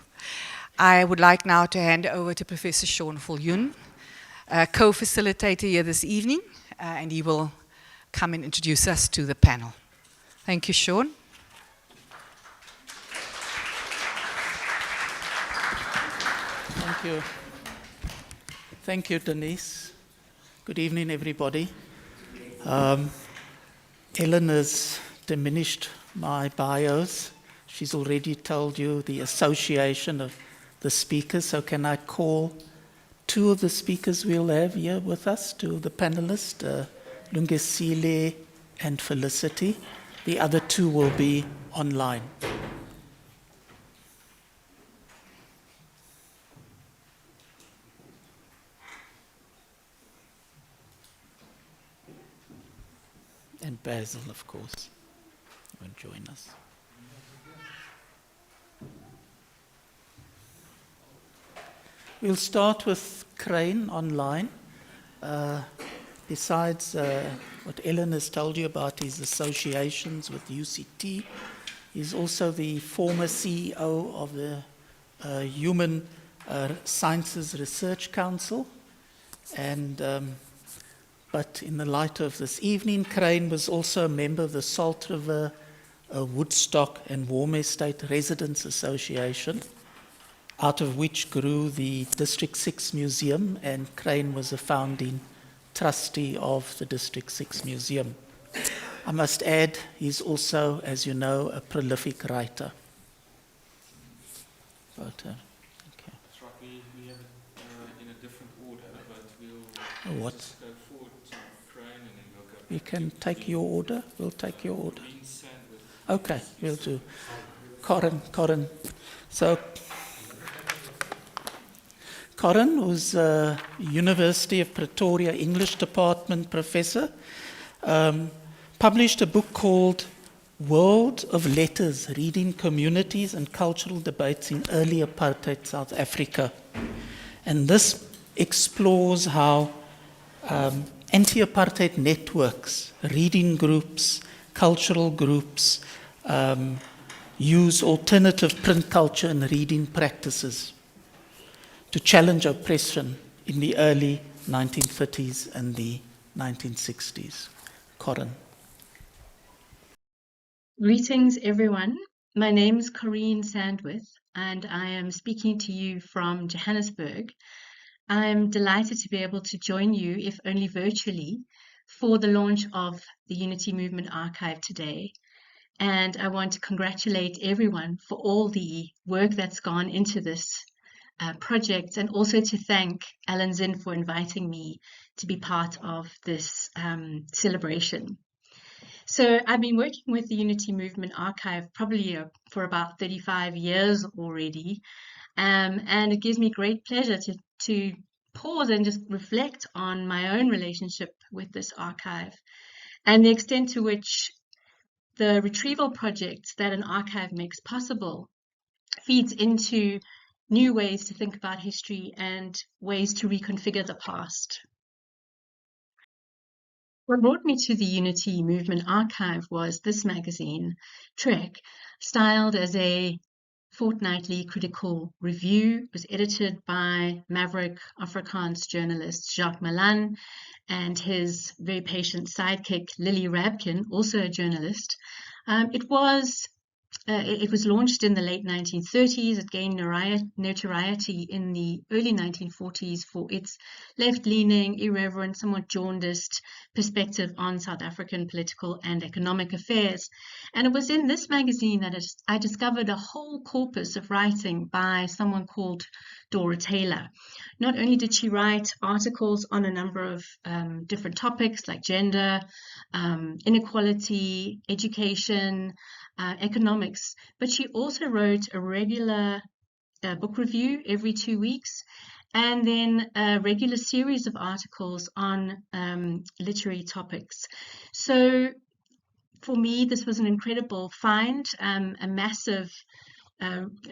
I would like now to hand over to Professor Sean Viljoen, co-facilitator here this evening, and he will come and introduce us to the panel. Thank you, Sean. Thank you. Thank you, Denise. Good evening, everybody. Ellen has diminished my bios. She's already told you the association of the speakers, so can I call two of the speakers we'll have here with us, to the panelists, Lungisile and Felicity. The other two will be online. And Basil, of course, will join us. We'll start with Crain online. Besides what Ellen has told you about his associations with UCT, he's also the former CEO of the Human Sciences Research Council. And but in the light of this evening, Crain was also a member of the Salt River, Woodstock and Warm Estate Residents Association, out of which grew the District 6 Museum, and Crain was a founding trustee of the District 6 Museum. I must add, he's also, as you know, a prolific writer. But, okay. We have it in a different order, but we'll What? just go forward to Crain and then we'll go back. We can take your order. We'll take your order. Okay, we'll do. Corin. So, Corin was a University of Pretoria English Department professor, published a book called World of Letters, Reading Communities and Cultural Debates in Early Apartheid South Africa. And this explores how anti-apartheid networks, reading groups, cultural groups, use alternative print culture and reading practices to challenge oppression in the early 1930s and the 1960s. Corinne. Greetings, everyone. My name is Corinne Sandwith, and I am speaking to you from Johannesburg. I'm delighted to be able to join you, if only virtually, for the launch of the Unity Movement Archive today. And I want to congratulate everyone for all the work that's gone into this project, and also to thank Ellen Zinn for inviting me to be part of this celebration. So I've been working with the Unity Movement Archive probably for about 35 years already, and it gives me great pleasure to pause and just reflect on my own relationship with this archive and the extent to which the retrieval projects that an archive makes possible feeds into new ways to think about history and ways to reconfigure the past. What brought me to the Unity Movement Archive was this magazine, Trek, styled as a fortnightly critical review. It was edited by maverick Afrikaans journalist Jacques Malan and his very patient sidekick Lily Rabkin, also a journalist. It was launched in the late 1930s. It gained notoriety in the early 1940s for its left-leaning, irreverent, somewhat jaundiced perspective on South African political and economic affairs. And it was in this magazine that I discovered a whole corpus of writing by someone called Dora Taylor. Not only did she write articles on a number of different topics like gender, inequality, education, economics, but she also wrote a regular book review every 2 weeks, and then a regular series of articles on literary topics. So for me, this was an incredible find, a massive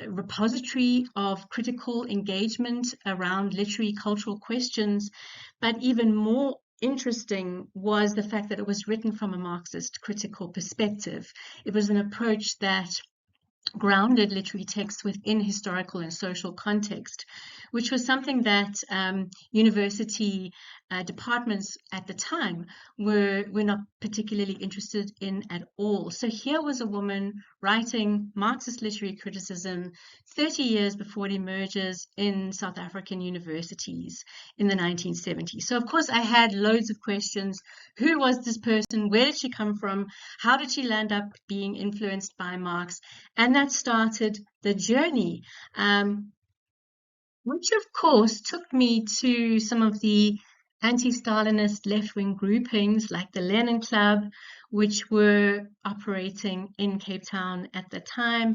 repository of critical engagement around literary cultural questions, but even more interesting was the fact that it was written from a Marxist critical perspective. It was an approach that grounded literary texts within historical and social context, which was something that university departments at the time were not particularly interested in at all. So here was a woman writing Marxist literary criticism 30 years before it emerges in South African universities in the 1970s. So of course I had loads of questions. Who was this person? Where did she come from? How did she land up being influenced by Marx? And that started the journey, which of course took me to some of the anti-Stalinist left-wing groupings like the Lenin Club, which were operating in Cape Town at the time,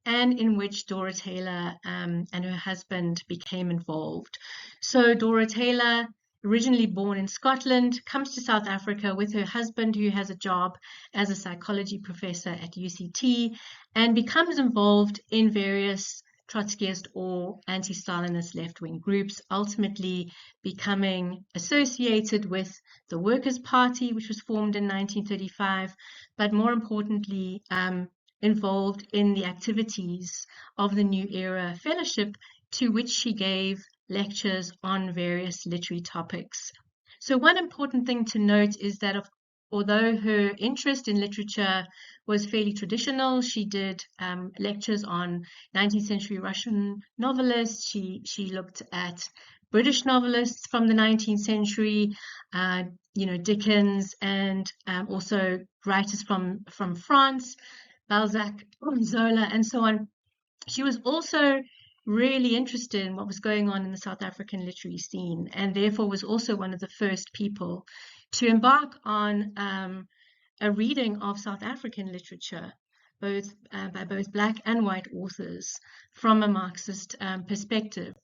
and in which Dora Taylor and her husband became involved. So Dora Taylor, originally born in Scotland, comes to South Africa with her husband, who has a job as a psychology professor at UCT, and becomes involved in various Trotskyist or anti-Stalinist left-wing groups, ultimately becoming associated with the Workers' Party, which was formed in 1935, but more importantly, involved in the activities of the New Era Fellowship, to which she gave lectures on various literary topics. So one important thing to note is that although her interest in literature was fairly traditional, she did lectures on 19th century Russian novelists. She looked at British novelists from the 19th century, Dickens, and also writers from France, Balzac, Zola, and so on. She was also really interested in what was going on in the South African literary scene, and therefore was also one of the first people to embark on a reading of South African literature, by both Black and white authors, from a Marxist perspective.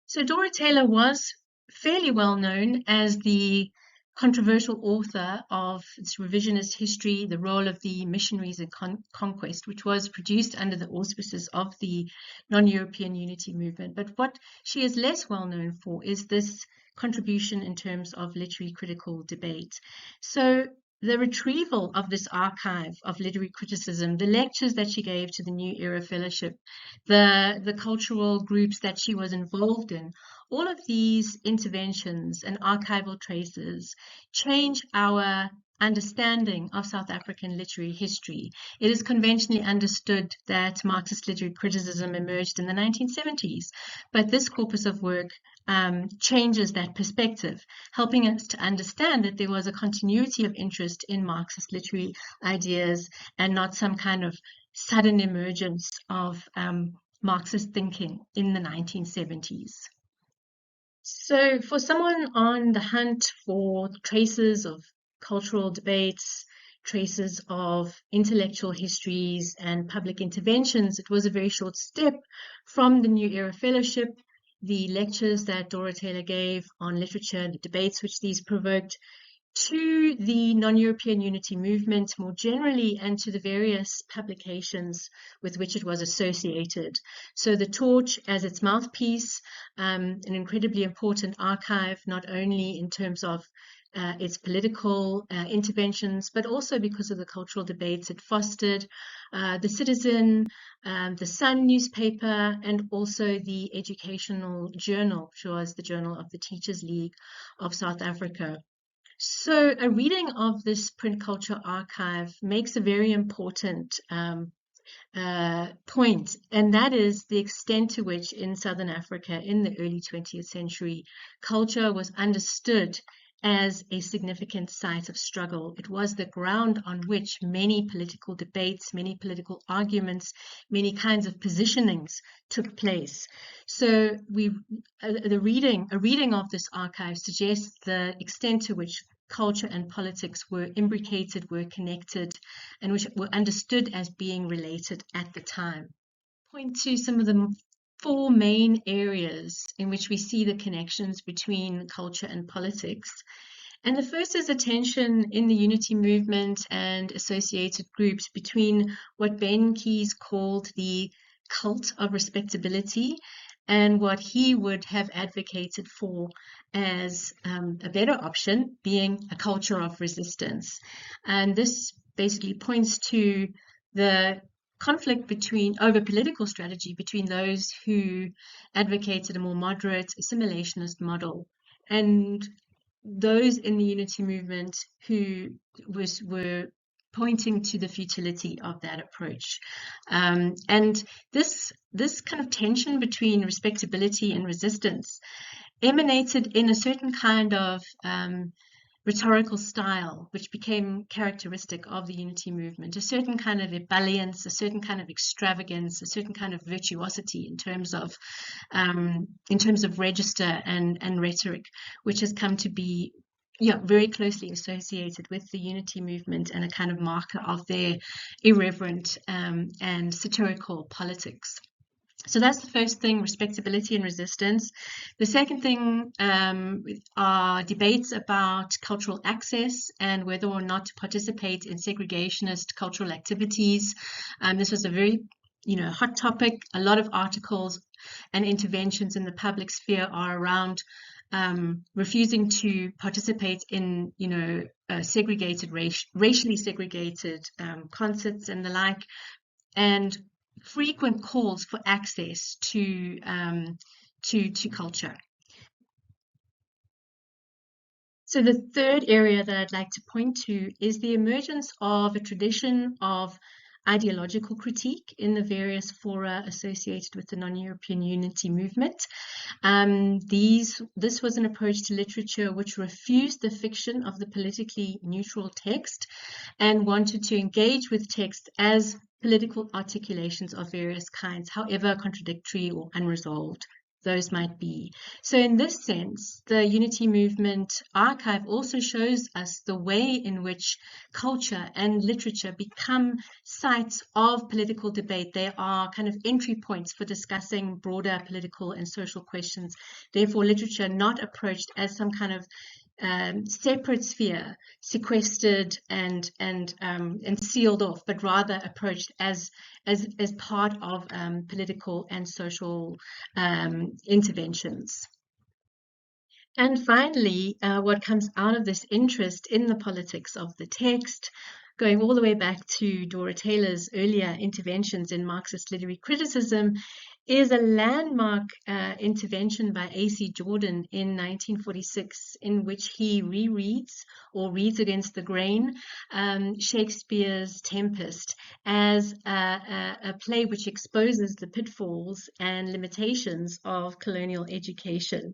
So Dora Taylor was fairly well known as the controversial author of its revisionist history, The Role of the Missionaries in Conquest, which was produced under the auspices of the non-European unity movement. But what she is less well known for is this contribution in terms of literary critical debate. So the retrieval of this archive of literary criticism, the lectures that she gave to the New Era Fellowship, the cultural groups that she was involved in, all of these interventions and archival traces change our understanding of South African literary history. It is conventionally understood that Marxist literary criticism emerged in the 1970s, but this corpus of work changes that perspective, helping us to understand that there was a continuity of interest in Marxist literary ideas and not some kind of sudden emergence of Marxist thinking in the 1970s. So for someone on the hunt for traces of cultural debates, traces of intellectual histories and public interventions, it was a very short step from the New Era Fellowship, the lectures that Dora Taylor gave on literature, the debates which these provoked, to the non-European unity movement more generally and to the various publications with which it was associated. So the Torch as its mouthpiece, an incredibly important archive, not only in terms of its political interventions, but also because of the cultural debates it fostered, the Citizen, the Sun newspaper, and also the Educational Journal, which was the Journal of the Teachers League of South Africa. So a reading of this print culture archive makes a very important point, and that is the extent to which in Southern Africa in the early 20th century, culture was understood as a significant site of struggle. It was the ground on which many political debates, many political arguments, many kinds of positionings took place. So a reading of this archive suggests the extent to which culture and politics were imbricated, were connected, and which were understood as being related at the time. Point to some of the four main areas in which we see the connections between culture and politics. And the first is a tension in the unity movement and associated groups between what Ben Keyes called the cult of respectability and what he would have advocated for as a better option, being a culture of resistance. And this basically points to the conflict over political strategy between those who advocated a more moderate assimilationist model and those in the unity movement who were pointing to the futility of that approach. And this kind of tension between respectability and resistance emanated in a certain kind of rhetorical style, which became characteristic of the unity movement, a certain kind of ebullience, a certain kind of extravagance, a certain kind of virtuosity in terms of register and rhetoric, which has come to be very closely associated with the unity movement and a kind of marker of their irreverent and satirical politics. So that's the first thing, respectability and resistance. The second thing are debates about cultural access and whether or not to participate in segregationist cultural activities. This was a very hot topic. A lot of articles and interventions in the public sphere are around refusing to participate in segregated, racially segregated concerts and the like, and frequent calls for access to culture. So the third area that I'd like to point to is the emergence of a tradition of ideological critique in the various fora associated with the non-European unity movement. This was an approach to literature which refused the fiction of the politically neutral text and wanted to engage with text as political articulations of various kinds, however contradictory or unresolved those might be. So in this sense, the Unity Movement archive also shows us the way in which culture and literature become sites of political debate. They are kind of entry points for discussing broader political and social questions. Therefore, literature not approached as some kind of separate sphere, sequestered and sealed off, but rather approached as part of political and social interventions. And finally, what comes out of this interest in the politics of the text, going all the way back to Dora Taylor's earlier interventions in Marxist literary criticism, is a landmark intervention by A.C. Jordan in 1946, in which he rereads or reads against the grain Shakespeare's Tempest as a play which exposes the pitfalls and limitations of colonial education.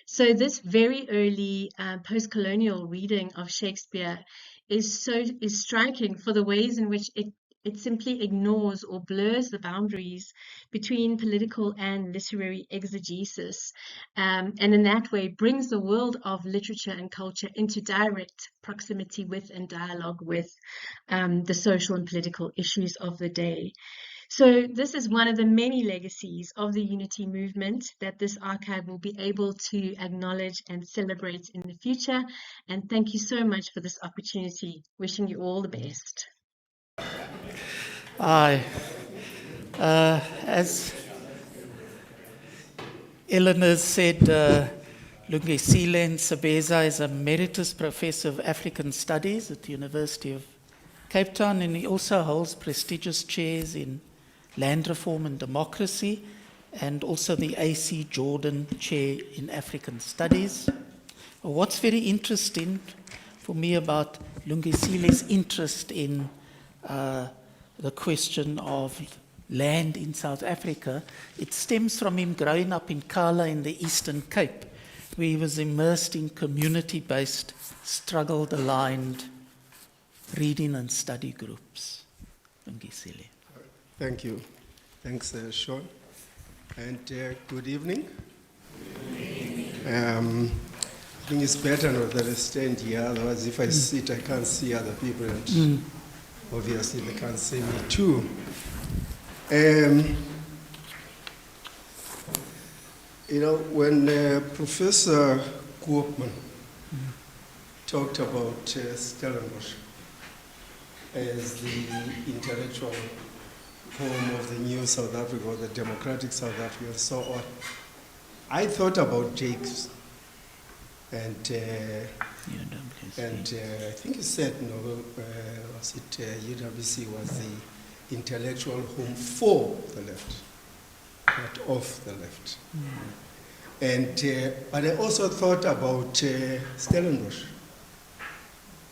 So this very early post-colonial reading of Shakespeare is striking for the ways in which it simply ignores or blurs the boundaries between political and literary exegesis, and in that way brings the world of literature and culture into direct proximity with and dialogue with the social and political issues of the day. So this is one of the many legacies of the Unity movement that this archive will be able to acknowledge and celebrate in the future. And thank you so much for this opportunity. Wishing you all the best. As Ellen has said, Lungisile Ntsebeza is a Emeritus Professor of African Studies at the University of Cape Town, and he also holds prestigious chairs in Land Reform and Democracy, and also the A.C. Jordan Chair in African Studies. What's very interesting for me about Lungisile's interest in the question of land in South Africa, it stems from him growing up in Kala in the Eastern Cape, where he was immersed in community-based, struggle-aligned reading and study groups. Lungisile. Thank you. Thanks, Sean. And good evening. I think it's better not that I stand here, otherwise if I sit, I can't see other people, and obviously they can't see me too. You know, when Professor Koopman talked about Stellenbosch as the intellectual home of the new South Africa, or the democratic South Africa, and so on, I thought about Jakes, and I think he said, was it UWC was the intellectual home for the left, not of the left. And but I also thought about Stellenbosch,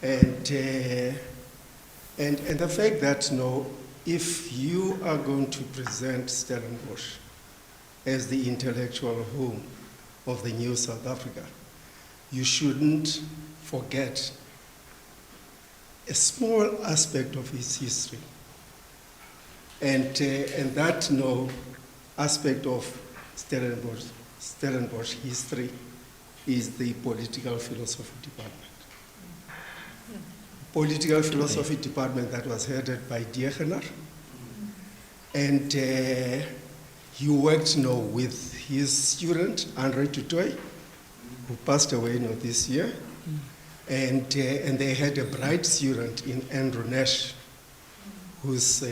and the fact that if you are going to present Stellenbosch as the intellectual home of the new South Africa, you shouldn't forget a small aspect of its history. And that aspect of Stellenbosch history is the political philosophy department. Political philosophy department that was headed by Degener. And he worked with his student, Andre Tutoy, who passed away this year. And they had a bright student in Andrew Nash, who's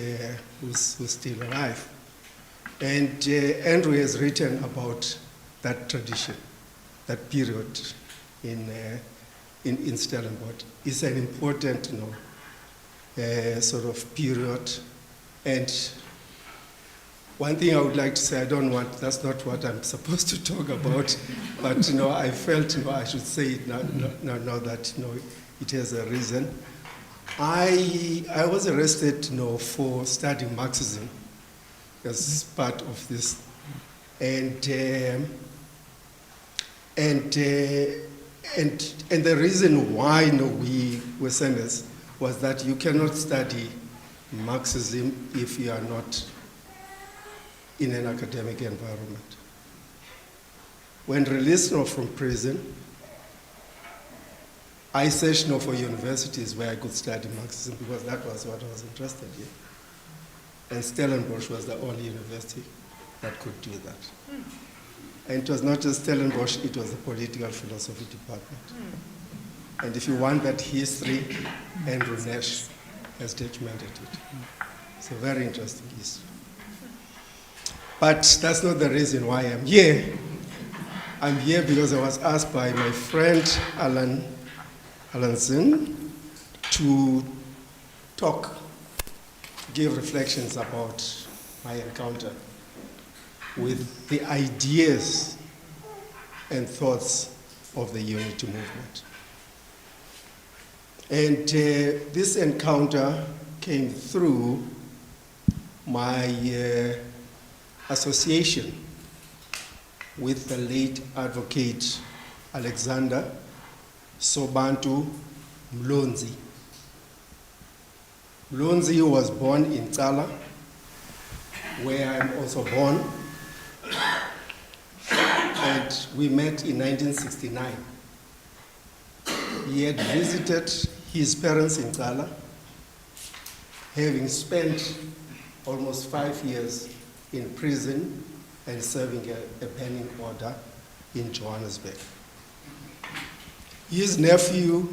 still alive. And Andrew has written about that tradition, that period in Stellenbosch. It's an important sort of period. And one thing I would like to say, that's not what I'm supposed to talk about, but I felt I should say it now that it has a reason. I was arrested for studying Marxism as part of this, and the reason why we were sentenced was that you cannot study Marxism if you are not in an academic environment. When released from prison, I searched for universities where I could study Marxism, because that was what I was interested in. And Stellenbosch was the only university that could do that. And it was not just Stellenbosch, it was the political philosophy department. And if you want that history, Andrew Nash has documented it. It's a very interesting history. But that's not the reason why I'm here. I'm here because I was asked by my friend Alan Zinn to give reflections about my encounter with the ideas and thoughts of the unity movement. And this encounter came through my association with the late advocate Alexander Sobantu Mlonzi. Mlonzi was born in Tsala, where I'm also born, and we met in 1969. He had visited his parents in Tsala, having spent almost 5 years in prison and serving a banning order in Johannesburg. His nephew,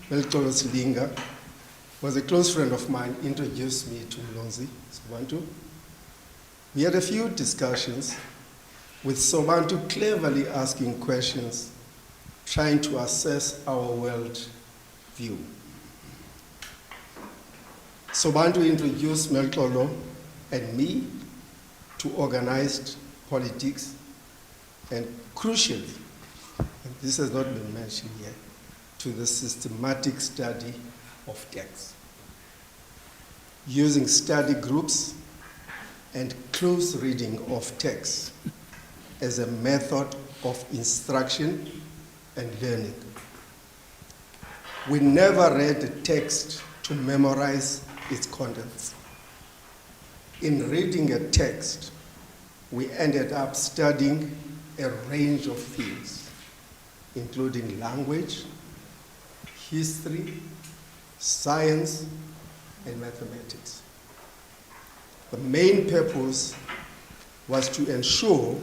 Meltolo Silinga, was a close friend of mine, introduced me to Mlonzi Sobantu. We had a few discussions with Sobantu cleverly asking questions, trying to assess our world view. Sobantu introduced Meltolo and me to organized politics, and crucially, and this has not been mentioned yet, to the systematic study of texts, using study groups and close reading of texts as a method of instruction and learning. We never read the text to memorize its contents. In reading a text, we ended up studying a range of fields, including language, history, science, and mathematics. The main purpose was to ensure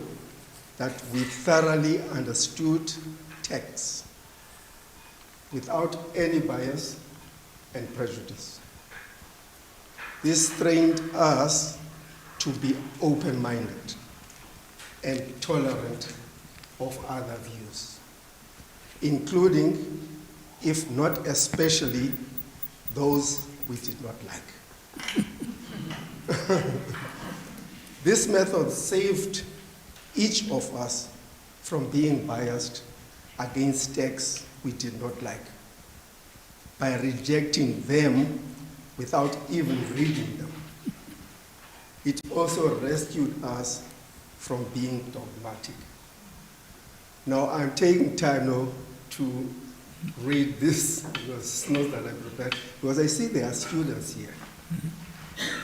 that we thoroughly understood texts without any bias and prejudice. This trained us to be open-minded and tolerant of other views, including, if not especially, those we did not like. This method saved each of us from being biased against texts we did not like by rejecting them without even reading them. It also rescued us from being dogmatic. Now I'm taking time now to read this, because notes that I prepared, because I see there are students here.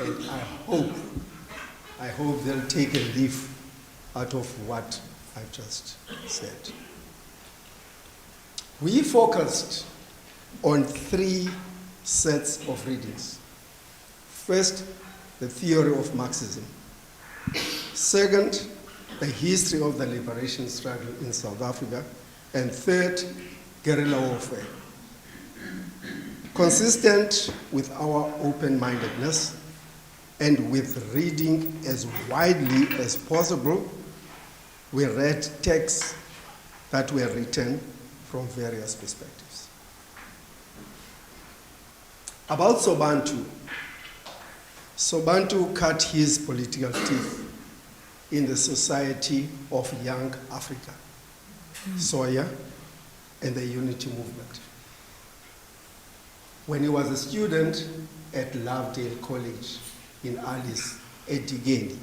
And I hope they'll take a leaf out of what I've just said. We focused on 3 sets of readings. First, the theory of Marxism. Second, the history of the liberation struggle in South Africa. And third, guerrilla warfare. Consistent with our open-mindedness and with reading as widely as possible, we read texts that were written from various perspectives. About Sobantu, Sobantu cut his political teeth in the Society of Young Africa, SOYA, and the Unity Movement. When he was a student at Lovedale College in Alice, Edigeni,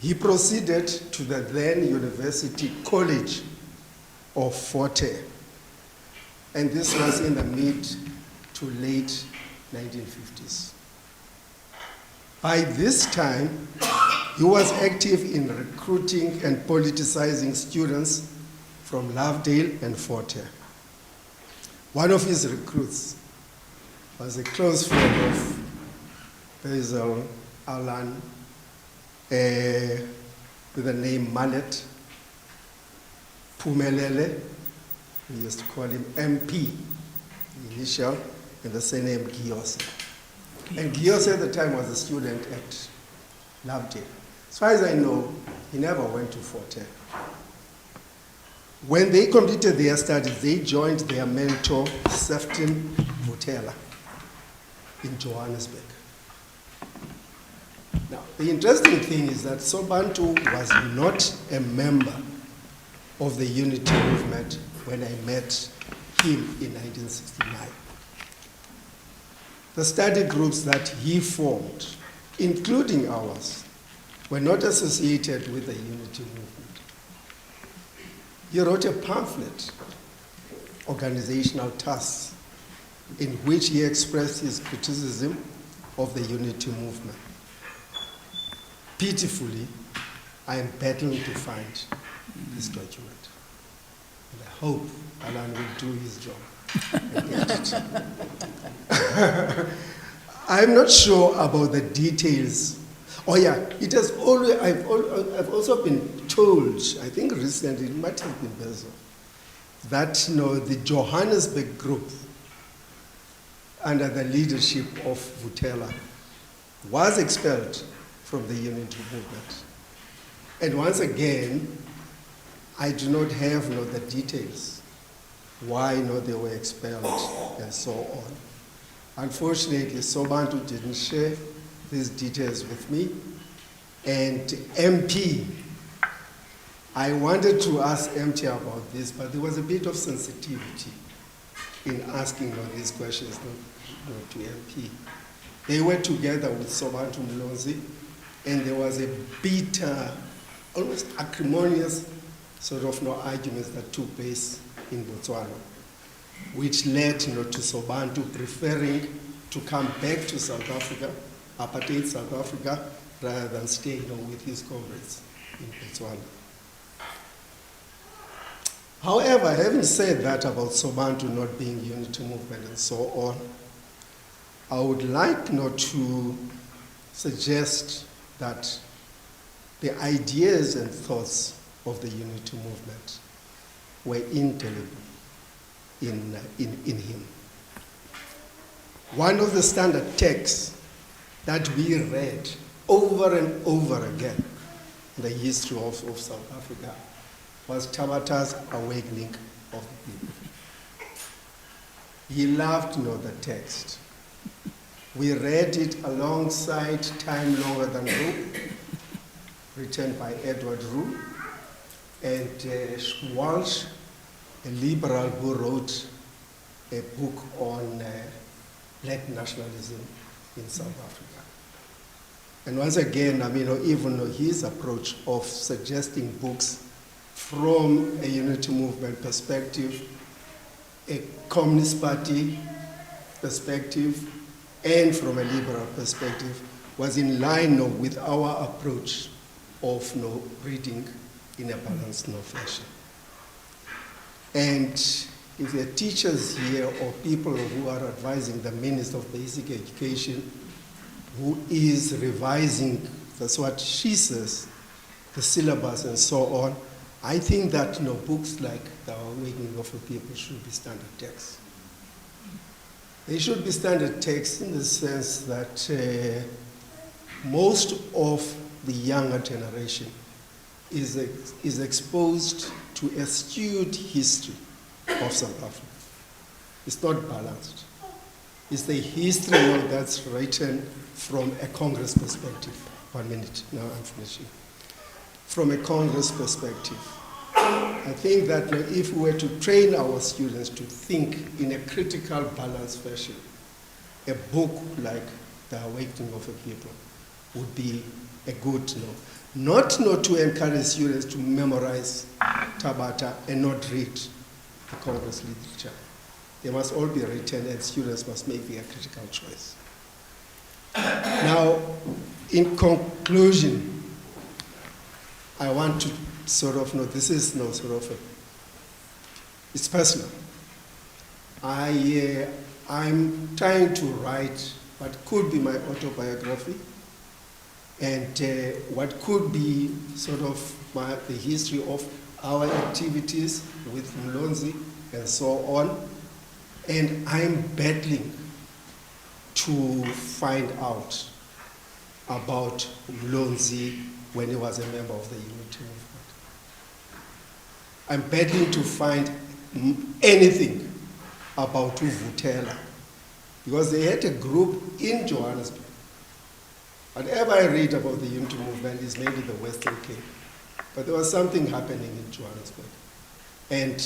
he proceeded to the then University College of Fort Hare, and this was in the mid to late 1950s. By this time, he was active in recruiting and politicizing students from Lovedale and Fort Hare. One of his recruits was a close friend of Basil Alan with the name Mallet Pumelele We used to call him MP, the initial, and the surname Giose. And Giose at the time was a student at Lovedale. As far as I know, he never went to Fort Hare. When they completed their studies, they joined their mentor, Sefton Vutela, in Johannesburg. Now, the interesting thing is that Sobantu was not a member of the unity movement when I met him in 1969. The study groups that he formed, including ours, were not associated with the unity movement. He wrote a pamphlet, Organizational Tasks, in which he expressed his criticism of the unity movement. Pitifully, I am battling to find this document. And I hope Alan will do his job and get it. I'm not sure about the details. Oh yeah, it has always, I've also been told, I think recently, it might have been Basil, that the Johannesburg group under the leadership of Vutela was expelled from the unity movement. And once again, I do not have the details why they were expelled and so on. Unfortunately, Sobantu didn't share these details with me. And MP, I wanted to ask MP about this, but there was a bit of sensitivity in asking these questions to MP. They were together with Sobantu Mlonzi, and there was a bitter, almost acrimonious sort of arguments that took place in Botswana, which led to Sobantu preferring to come back to South Africa, apartheid South Africa, rather than stay with his comrades in Botswana. However, having said that about Sobantu not being unity movement and so on, I would like to suggest that the ideas and thoughts of the unity movement were indelible in him. One of the standard texts that we read over and over again in the history of South Africa was Tabata's Awakening of the People. He loved the text. We read it alongside Time Longer Than Rue, written by Edward Rue, and Walsh, a liberal who wrote a book on black nationalism in South Africa. And once again, even his approach of suggesting books from a unity movement perspective, a Communist Party perspective, and from a liberal perspective, was in line with our approach of reading in a balanced fashion. And if there are teachers here or people who are advising the Minister of Basic Education, who is revising, that's what she says, the syllabus and so on, I think that books like The Awakening of the People should be standard texts. They should be standard texts in the sense that most of the younger generation is exposed to a skewed history of South Africa. It's not balanced. It's the history that's written from a Congress perspective. 1 minute, now I'm finishing. From a Congress perspective, I think that if we were to train our students to think in a critical, balanced fashion, a book like The Awakening of a People would be a good Not to encourage students to memorize Tabata and not read the Congress literature. They must all be written and students must make their critical choice. Now, in conclusion, I want to this is it's personal. I'm trying to write what could be my autobiography and what could be the history of our activities with Mlonzi and so on. And I'm battling to find out about Mlonzi when he was a member of the Unity Movement. I'm battling to find anything about Uvutela, because they had a group in Johannesburg. Whatever I read about the Unity Movement is maybe the Western Cape, but there was something happening in Johannesburg. And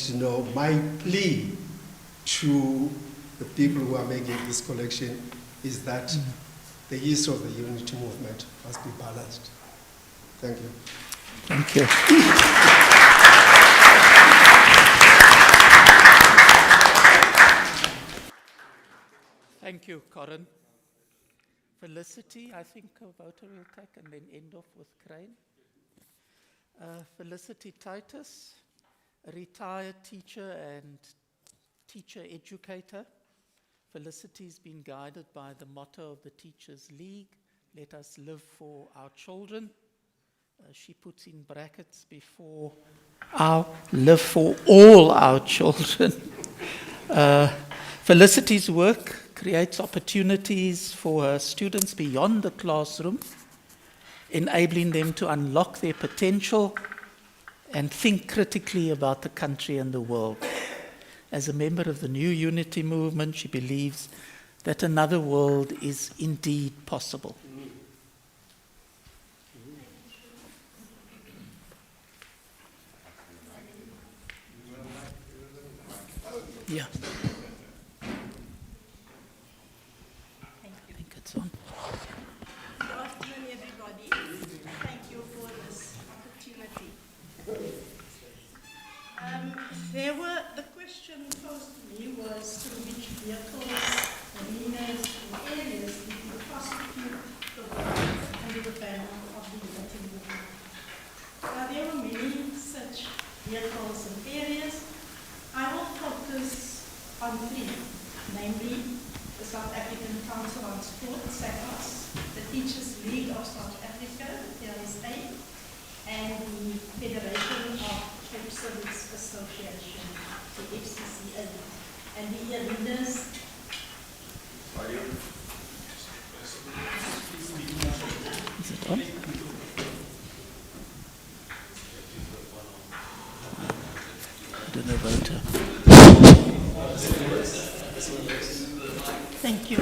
my plea to the people who are making this collection is that the history of the Unity Movement must be balanced. Thank you. Thank you. Thank you, Corin. Felicity, I think a voter will take, and then end off with Crain. Felicity Titus, a retired teacher and teacher educator. Felicity's been guided by the motto of the Teachers League, let us live for our children. She puts in brackets before our live for all our children. Felicity's work creates opportunities for her students beyond the classroom, enabling them to unlock their potential and think critically about the country and the world. As a member of the New Unity Movement, she believes that another world is indeed possible. Yeah. I think it's on. Good afternoon, everybody. Thank you for this opportunity. The question posed to me was through which vehicles, arenas, or areas did you prosecute the work under the banner of the Unity Movement? Now, there were many such vehicles and areas. I will focus on three, namely the South African Council on Sport, SACOS, the Teachers League of South Africa, the TLSA, and the Federation of Cape Civics Association, the FCCA, and the arenas. Is it on? To the voter. Thank you.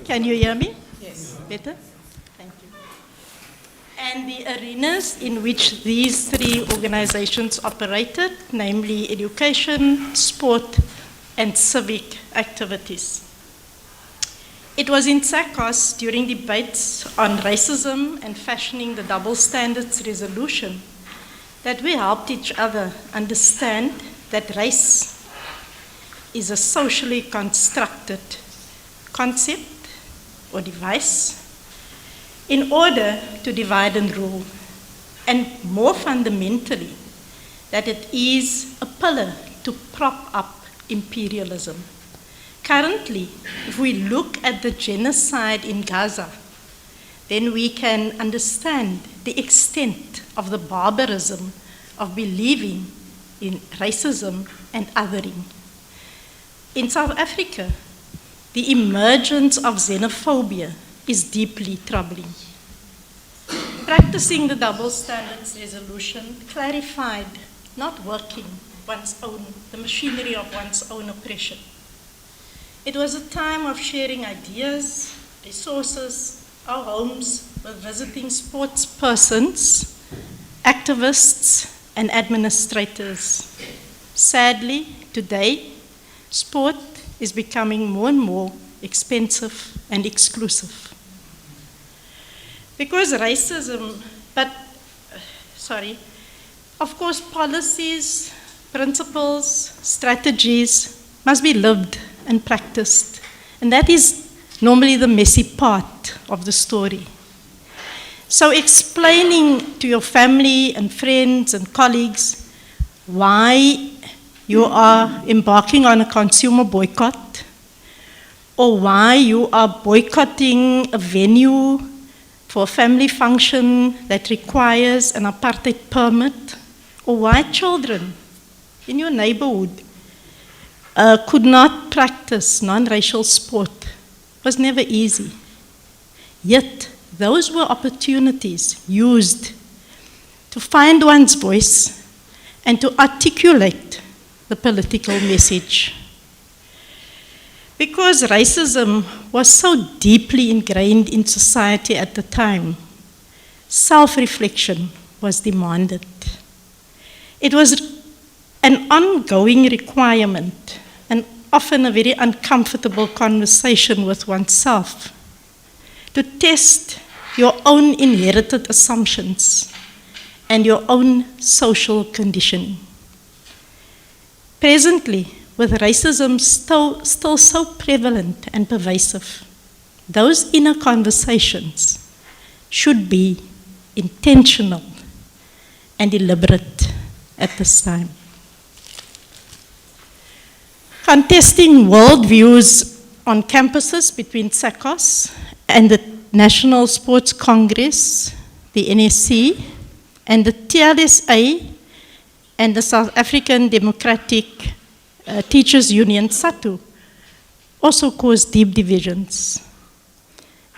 Can you hear me? Yes. Better? Thank you. And the arenas in which these three organizations operated, namely education, sport, and civic activities. It was in SACOS during debates on racism and fashioning the double standards resolution that we helped each other understand that race is a socially constructed concept or device in order to divide and rule, and more fundamentally, that it is a pillar to prop up imperialism. Currently, if we look at the genocide in Gaza, then we can understand the extent of the barbarism of believing in racism and othering. In South Africa, the emergence of xenophobia is deeply troubling. Practicing the double standards resolution clarified not working the machinery of one's own oppression. It was a time of sharing ideas, resources, our homes with visiting sports persons, activists, and administrators. Sadly, today, sport is becoming more and more expensive and exclusive. Because of course, policies, principles, strategies must be lived and practiced. And that is normally the messy part of the story. So explaining to your family and friends and colleagues why you are embarking on a consumer boycott, or why you are boycotting a venue for a family function that requires an apartheid permit, or why children in your neighborhood could not practice non-racial sport was never easy. Yet, those were opportunities used to find one's voice and to articulate the political message. Because racism was so deeply ingrained in society at the time, self-reflection was demanded. It was an ongoing requirement and often a very uncomfortable conversation with oneself to test your own inherited assumptions and your own social conditioning. Presently, with racism still so prevalent and pervasive, those inner conversations should be intentional and deliberate at this time. Contesting worldviews on campuses between SACOS and the National Sports Congress, the NSC, and the TLSA and the South African Democratic Teachers Union, SATU, also caused deep divisions.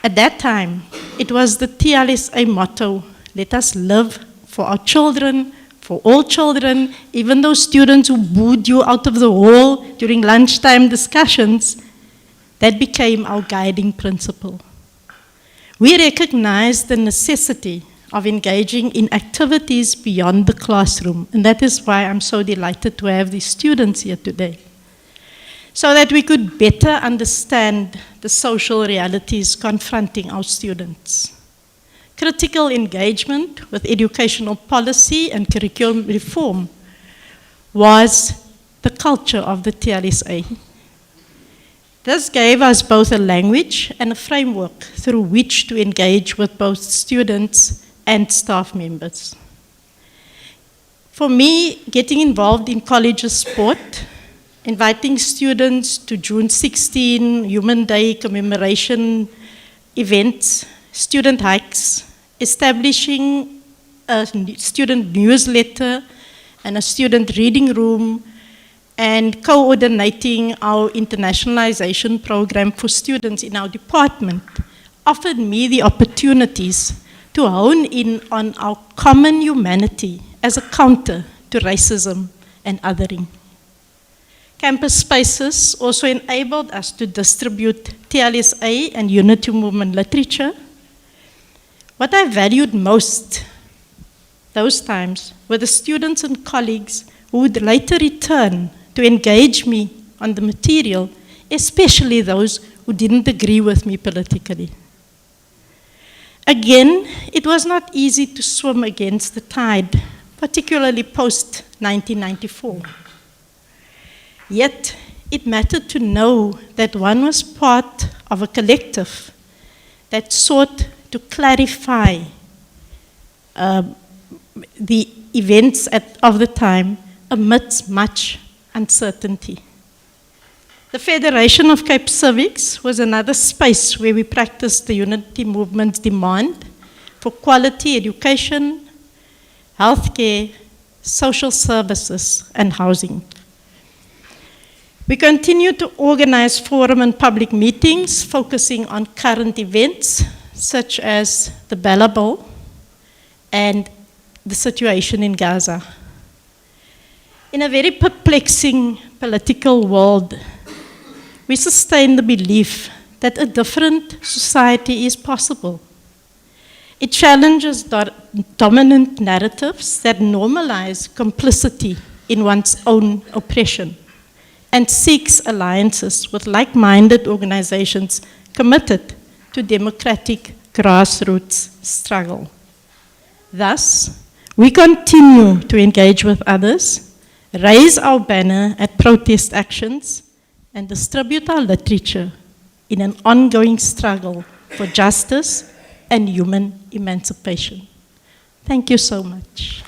At that time, it was the TLSA motto, "Let us live for our children, for all children," even those students who booed you out of the hall during lunchtime discussions. That became our guiding principle. We recognized the necessity of engaging in activities beyond the classroom, and that is why I'm so delighted to have these students here today, so that we could better understand the social realities confronting our students. Critical engagement with educational policy and curriculum reform was the culture of the TLSA. This gave us both a language and a framework through which to engage with both students and staff members. For me, getting involved in college sport, inviting students to June 16 Human Day commemoration events, student hikes, establishing a student newsletter and a student reading room, and coordinating our internationalization program for students in our department offered me the opportunities to hone in on our common humanity as a counter to racism and othering. Campus spaces also enabled us to distribute TLSA and Unity Movement literature. What I valued most those times were the students and colleagues who would later return to engage me on the material, especially those who didn't agree with me politically. Again, it was not easy to swim against the tide, particularly post-1994. Yet, it mattered to know that one was part of a collective that sought to clarify the events of the time amidst much uncertainty. The Federation of Cape Civics was another space where we practiced the Unity Movement's demand for quality education, healthcare, social services, and housing. We continue to organize forum and public meetings focusing on current events such as the Ballabul and the situation in Gaza. In a very perplexing political world, we sustain the belief that a different society is possible. It challenges dominant narratives that normalize complicity in one's own oppression and seeks alliances with like-minded organizations committed to democratic grassroots struggle. Thus, we continue to engage with others, raise our banner at protest actions, and distribute our literature in an ongoing struggle for justice and human emancipation. Thank you so much.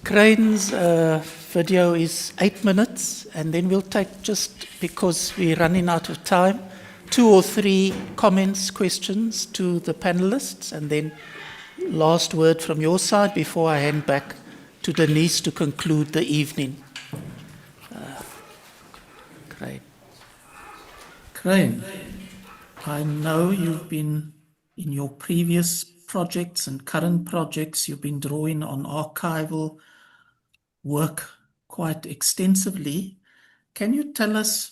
Crain's video is 8 minutes, and then we'll take, just because we're running out of time, 2 or 3 comments, questions to the panelists, and then last word from your side before I hand back to Denise to conclude the evening. Crain, I know you've been, in your previous projects and current projects, you've been drawing on archival work quite extensively. Can you tell us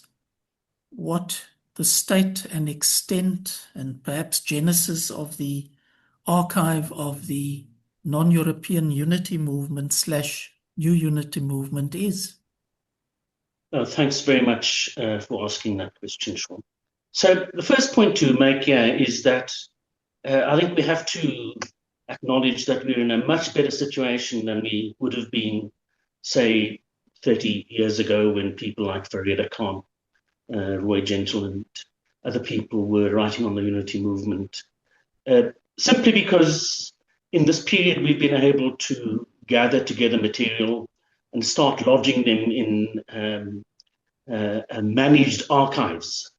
what the state and extent and perhaps genesis of the archive of the non-European unity movement / new unity movement is? Thanks very much for asking that question, Sean. So the first point to make here is that I think we have to acknowledge that we're in a much better situation than we would have been, say, 30 years ago when people like Farida Khan, Roy Gentle and other people were writing on the unity movement. Simply because in this period we've been able to gather together material and start lodging them in managed archives.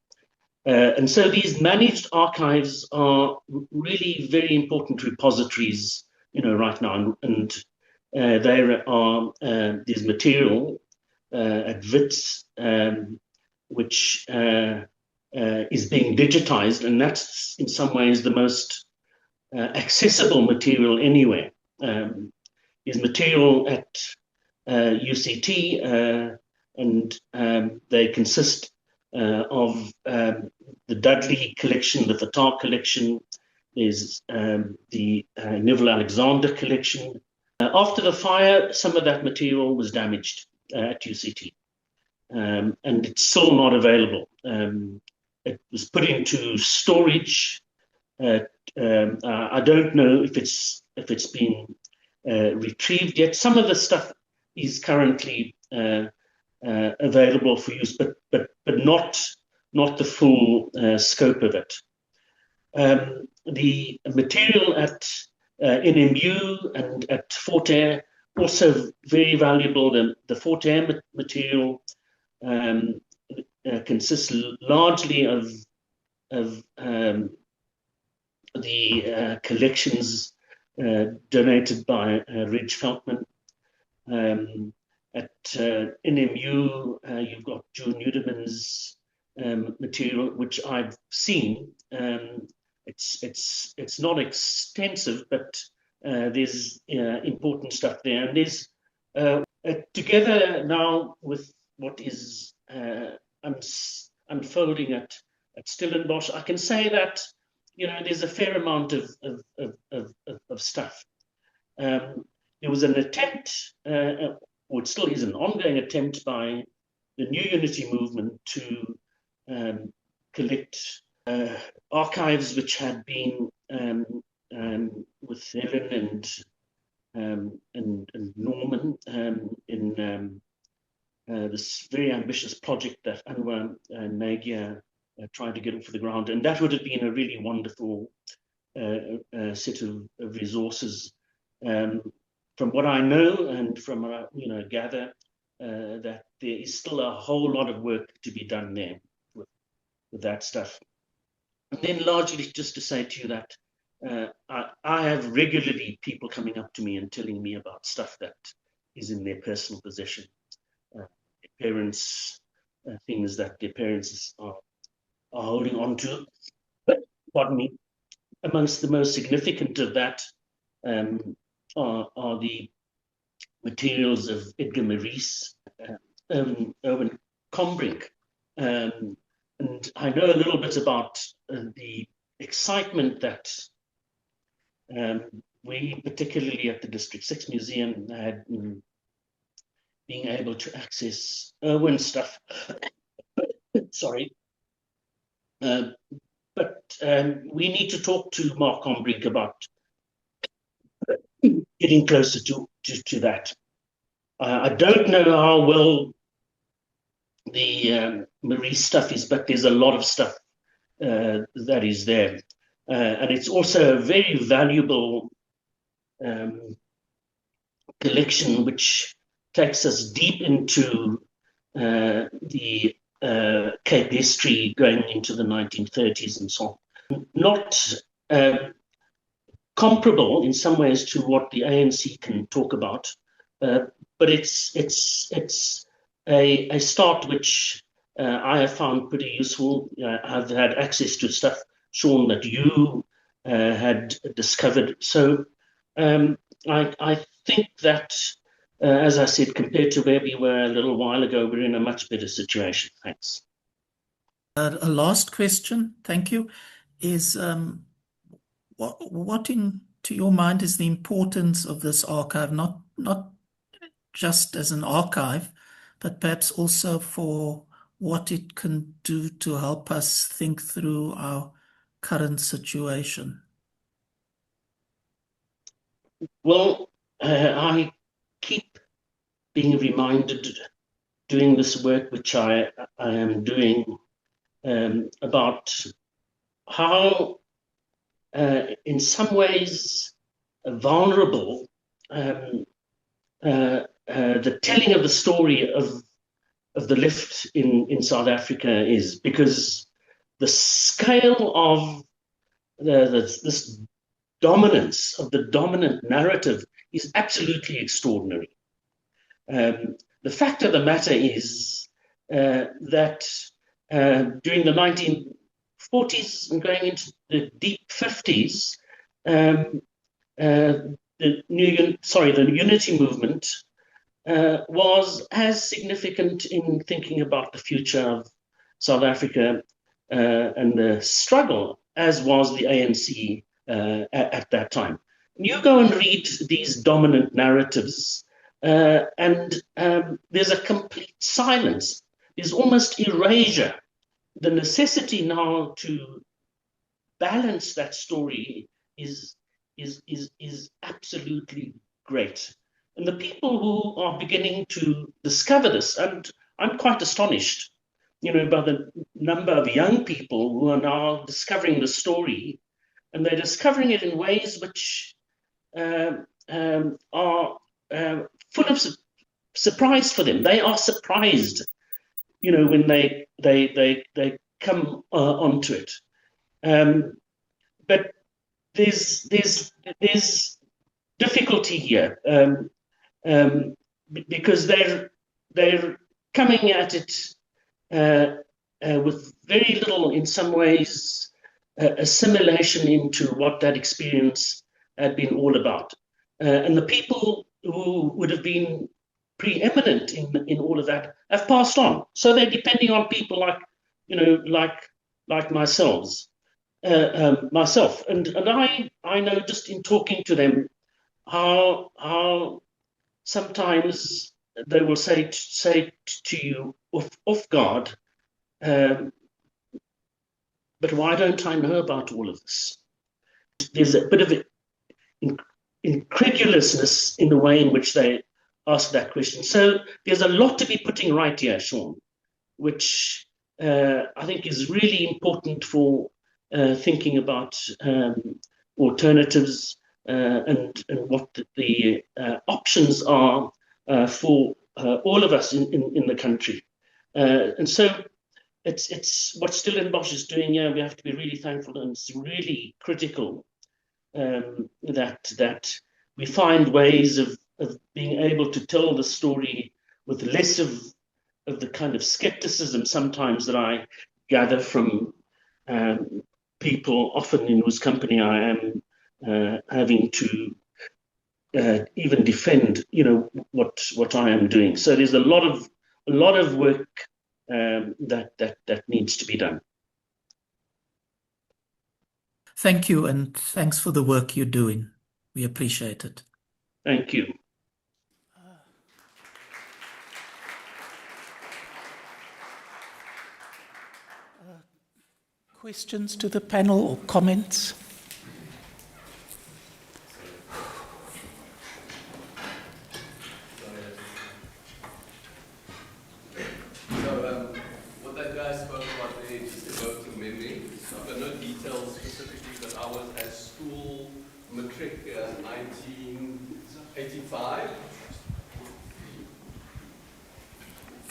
And so these managed archives are really very important repositories, right now. And there are there's material at WITS, which is being digitized, and that's in some ways the most accessible material anywhere. Is material at UCT, and they consist of the Dudley collection, the Fatah collection. There's the Neville Alexander collection. After the fire, some of that material was damaged at UCT, and it's still not available. It was put into storage. I don't know if it's been retrieved yet. Some of the stuff is currently available for use, but not the full scope of it. The material at NMU and at Fort Air also very valuable. The Fort Air material consists largely of the collections donated by Reg Feltman. At NMU, you've got June Newdeman's material, which I've seen. It's not extensive, but there's important stuff there. And there's together now with what is unfolding at Stellenbosch, I can say that there's a fair amount of stuff. There was an attempt, or it still is an ongoing attempt by the New Unity movement to collect archives which had been with Helen and Norman in this very ambitious project that Anwar Nagia tried to get off the ground, and that would have been a really wonderful set of resources. From what I know and from what I gather, that there is still a whole lot of work to be done there with that stuff. And then largely just to say to you that I have regularly people coming up to me and telling me about stuff that is in their personal possession. Their parents, things that their parents are holding on to. Pardon me. Amongst the most significant of that are the materials of Edgar Maurice, Owen Combrink. And I know a little bit about the excitement that we, particularly at the District 6 Museum, had in being able to access Owen stuff. Sorry. But we need to talk to Mark Combrink about getting closer to that. I don't know how well the Maurice stuff is, but there's a lot of stuff that is there. And it's also a very valuable collection which takes us deep into the Cape history going into the 1930s and so on. Not comparable in some ways to what the ANC can talk about, but it's a start which I have found pretty useful. I've had access to stuff, Sean, that you had discovered. So I think that, as I said, compared to where we were a little while ago, we're in a much better situation. Thanks. A last question, thank you, is what to your mind is the importance of this archive, not just as an archive, but perhaps also for what it can do to help us think through our current situation? Well, I keep being reminded, doing this work which I am doing, about how, in some ways, vulnerable the telling of the story of the left in South Africa is, because the scale of this dominance of the dominant narrative is absolutely extraordinary. The fact of the matter is that during the 1940s and going into the deep 50s, the unity movement was as significant in thinking about the future of South Africa and the struggle as was the ANC at that time. You go and read these dominant narratives, and there's a complete silence. There's almost erasure. The necessity now to balance that story is absolutely great. And the people who are beginning to discover this, and I'm quite astonished, by the number of young people who are now discovering the story, and they're discovering it in ways which are full of surprise for them. They are surprised, when they come onto it. But there's difficulty here, because they're coming at it with very little, in some ways, assimilation into what that experience had been all about. And the people who would have been preeminent in all of that have passed on. So they're depending on people like myself. And I know just in talking to them how sometimes they will say to you off guard, but why don't I know about all of this? There's a bit of incredulousness in the way in which they ask that question. So there's a lot to be putting right here, Sean, which I think is really important for thinking about alternatives and what the options are for all of us in the country. And so it's what Stellenbosch is doing here. We have to be really thankful, and it's really critical that we find ways of being able to tell the story with less of the kind of skepticism sometimes that I gather from people often in whose company I am, having to even defend, what I am doing. So there's a lot of work that needs to be done. Thank you, and thanks for the work you're doing. We appreciate it. Thank you. Questions to the panel or comments? What that guy spoke about there just evoked a memory. I've got no details specifically, but I was at school matric 1985.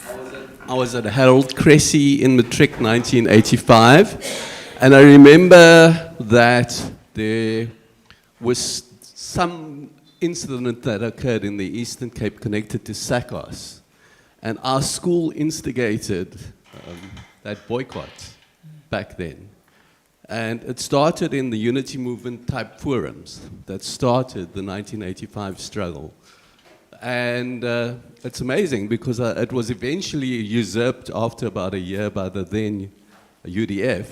I was at I was at Harold Cressy in Matric 1985, and I remember that there was some incident that occurred in the Eastern Cape connected to SACOS, and our school instigated that boycott back then. And it started in the Unity Movement type forums that started the 1985 struggle. And it's amazing because it was eventually usurped after about a year by the then UDF.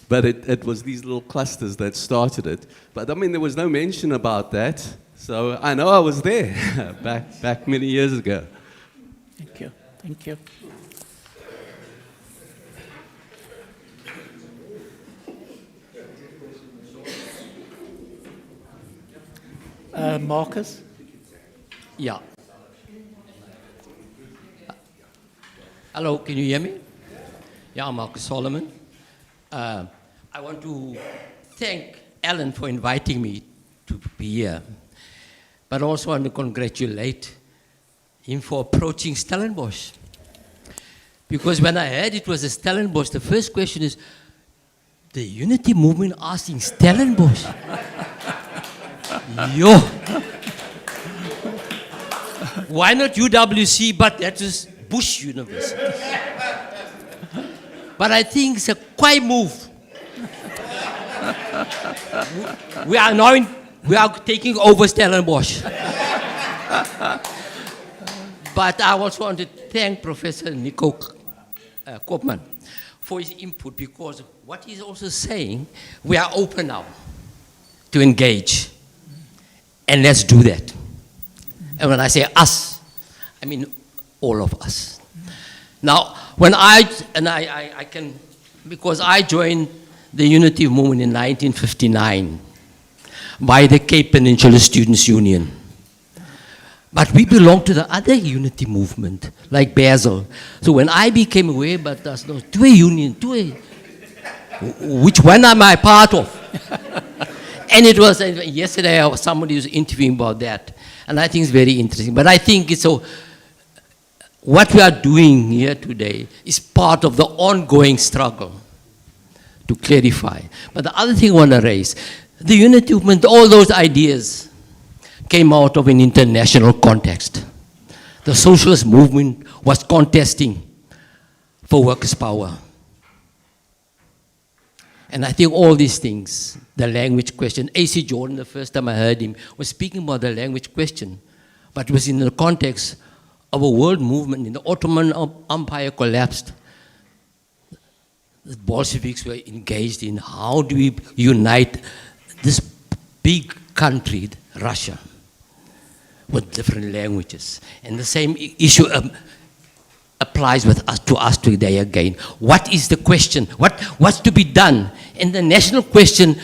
But it was these little clusters that started it. But I mean, there was no mention about that. So I know I was there back many years ago. Thank you. Thank you. Marcus? Yeah. Hello, can you hear me? Yeah, I'm Marcus Solomon. I want to thank Ellen for inviting me to be here, but also want to congratulate him for approaching Stellenbosch. Because when I heard it was a Stellenbosch, the first question is, the Unity Movement asking Stellenbosch? Yo! Why not UWC, but that is Bush University. But I think it's a quiet move. We are taking over Stellenbosch. But I also want to thank Professor Nico Koopman for his input, because what he's also saying, we are open now to engage. And let's do that. And when I say us, I mean all of us. Now, when I can, because I joined the Unity Movement in 1959 by the Cape Peninsula Students' Union. But we belong to the other Unity Movement, like Basil. So when I became aware, but there's no two union, which one am I part of? And it was, yesterday somebody was interviewing about that. And I think it's very interesting. But I think it's so, what we are doing here today is part of the ongoing struggle to clarify. But the other thing I want to raise, the Unity Movement, all those ideas came out of an international context. The socialist movement was contesting for workers' power. And I think all these things, the language question, A.C. Jordan, the first time I heard him, was speaking about the language question, but it was in the context of a world movement. In the Ottoman Empire collapsed, the Bolsheviks were engaged in how do we unite this big country, Russia, with different languages. And the same issue applies to us today again. What is the question? What's to be done? And the national question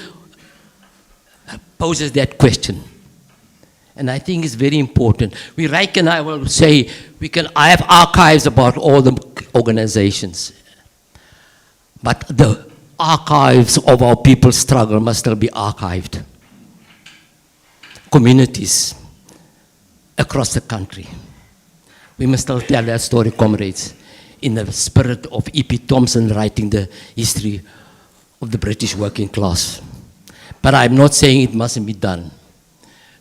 poses that question. And I think it's very important. Reich and I will say, I have archives about all the organizations. But the archives of our people's struggle must still be archived. Communities across the country. We must still tell that story, comrades, in the spirit of E.P. Thompson writing the history of the British working class. But I'm not saying it mustn't be done.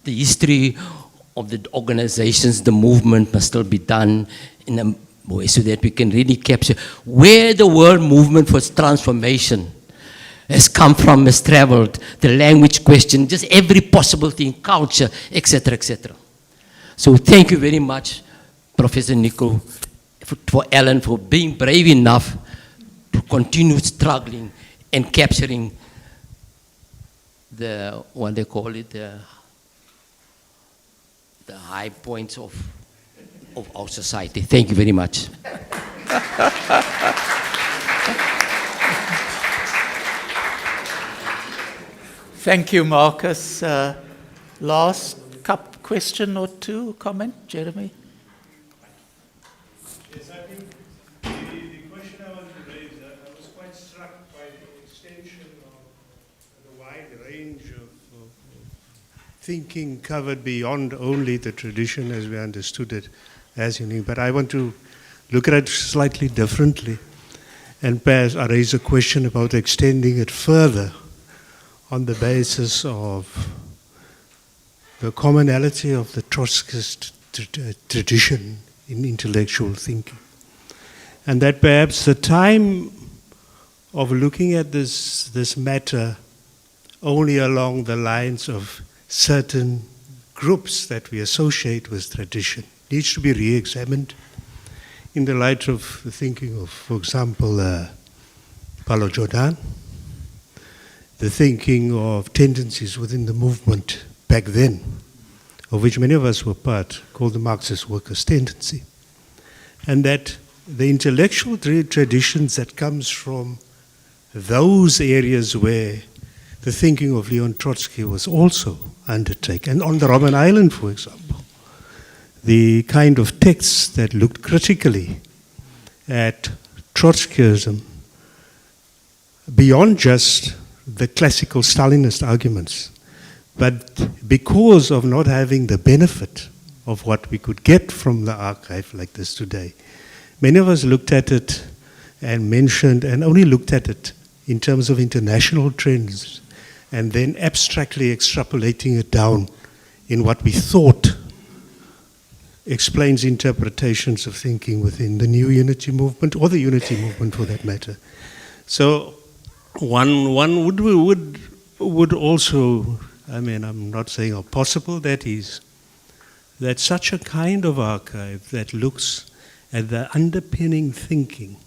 The history of the organizations, the movement must still be done in a way so that we can really capture where the world movement for transformation has come from, has traveled, the language question, just every possible thing, culture, etc., etc. So thank you very much, Professor Nico, for Ellen, for being brave enough to continue struggling and capturing the, what they call it, the high points of our society. Thank you very much. Thank you, Marcus. Last question or two, comment, Jeremy? Yes, I think the question I want to raise, I was quite struck by the extension of the wide range of thinking covered beyond only the tradition as we understood it as unique. But I want to look at it slightly differently. And perhaps I raise a question about extending it further on the basis of the commonality of the Trotskyist tradition in intellectual thinking. And that perhaps the time of looking at this matter only along the lines of certain groups that we associate with tradition needs to be re-examined in the light of the thinking of, for example, Paulo Jordan, the thinking of tendencies within the movement back then, of which many of us were part, called the Marxist workers' tendency. And that the intellectual traditions that comes from those areas where the thinking of Leon Trotsky was also undertaken. And on the Robben Island, for example, the kind of texts that looked critically at Trotskyism beyond just the classical Stalinist arguments, but because of not having the benefit of what we could get from the archive like this today, many of us looked at it and mentioned and only looked at it in terms of international trends and then abstractly extrapolating it down in what we thought explains interpretations of thinking within the new unity movement or the unity movement for that matter. So one would also, I mean, I'm not saying how possible that is, that such a kind of archive that looks at the underpinning thinking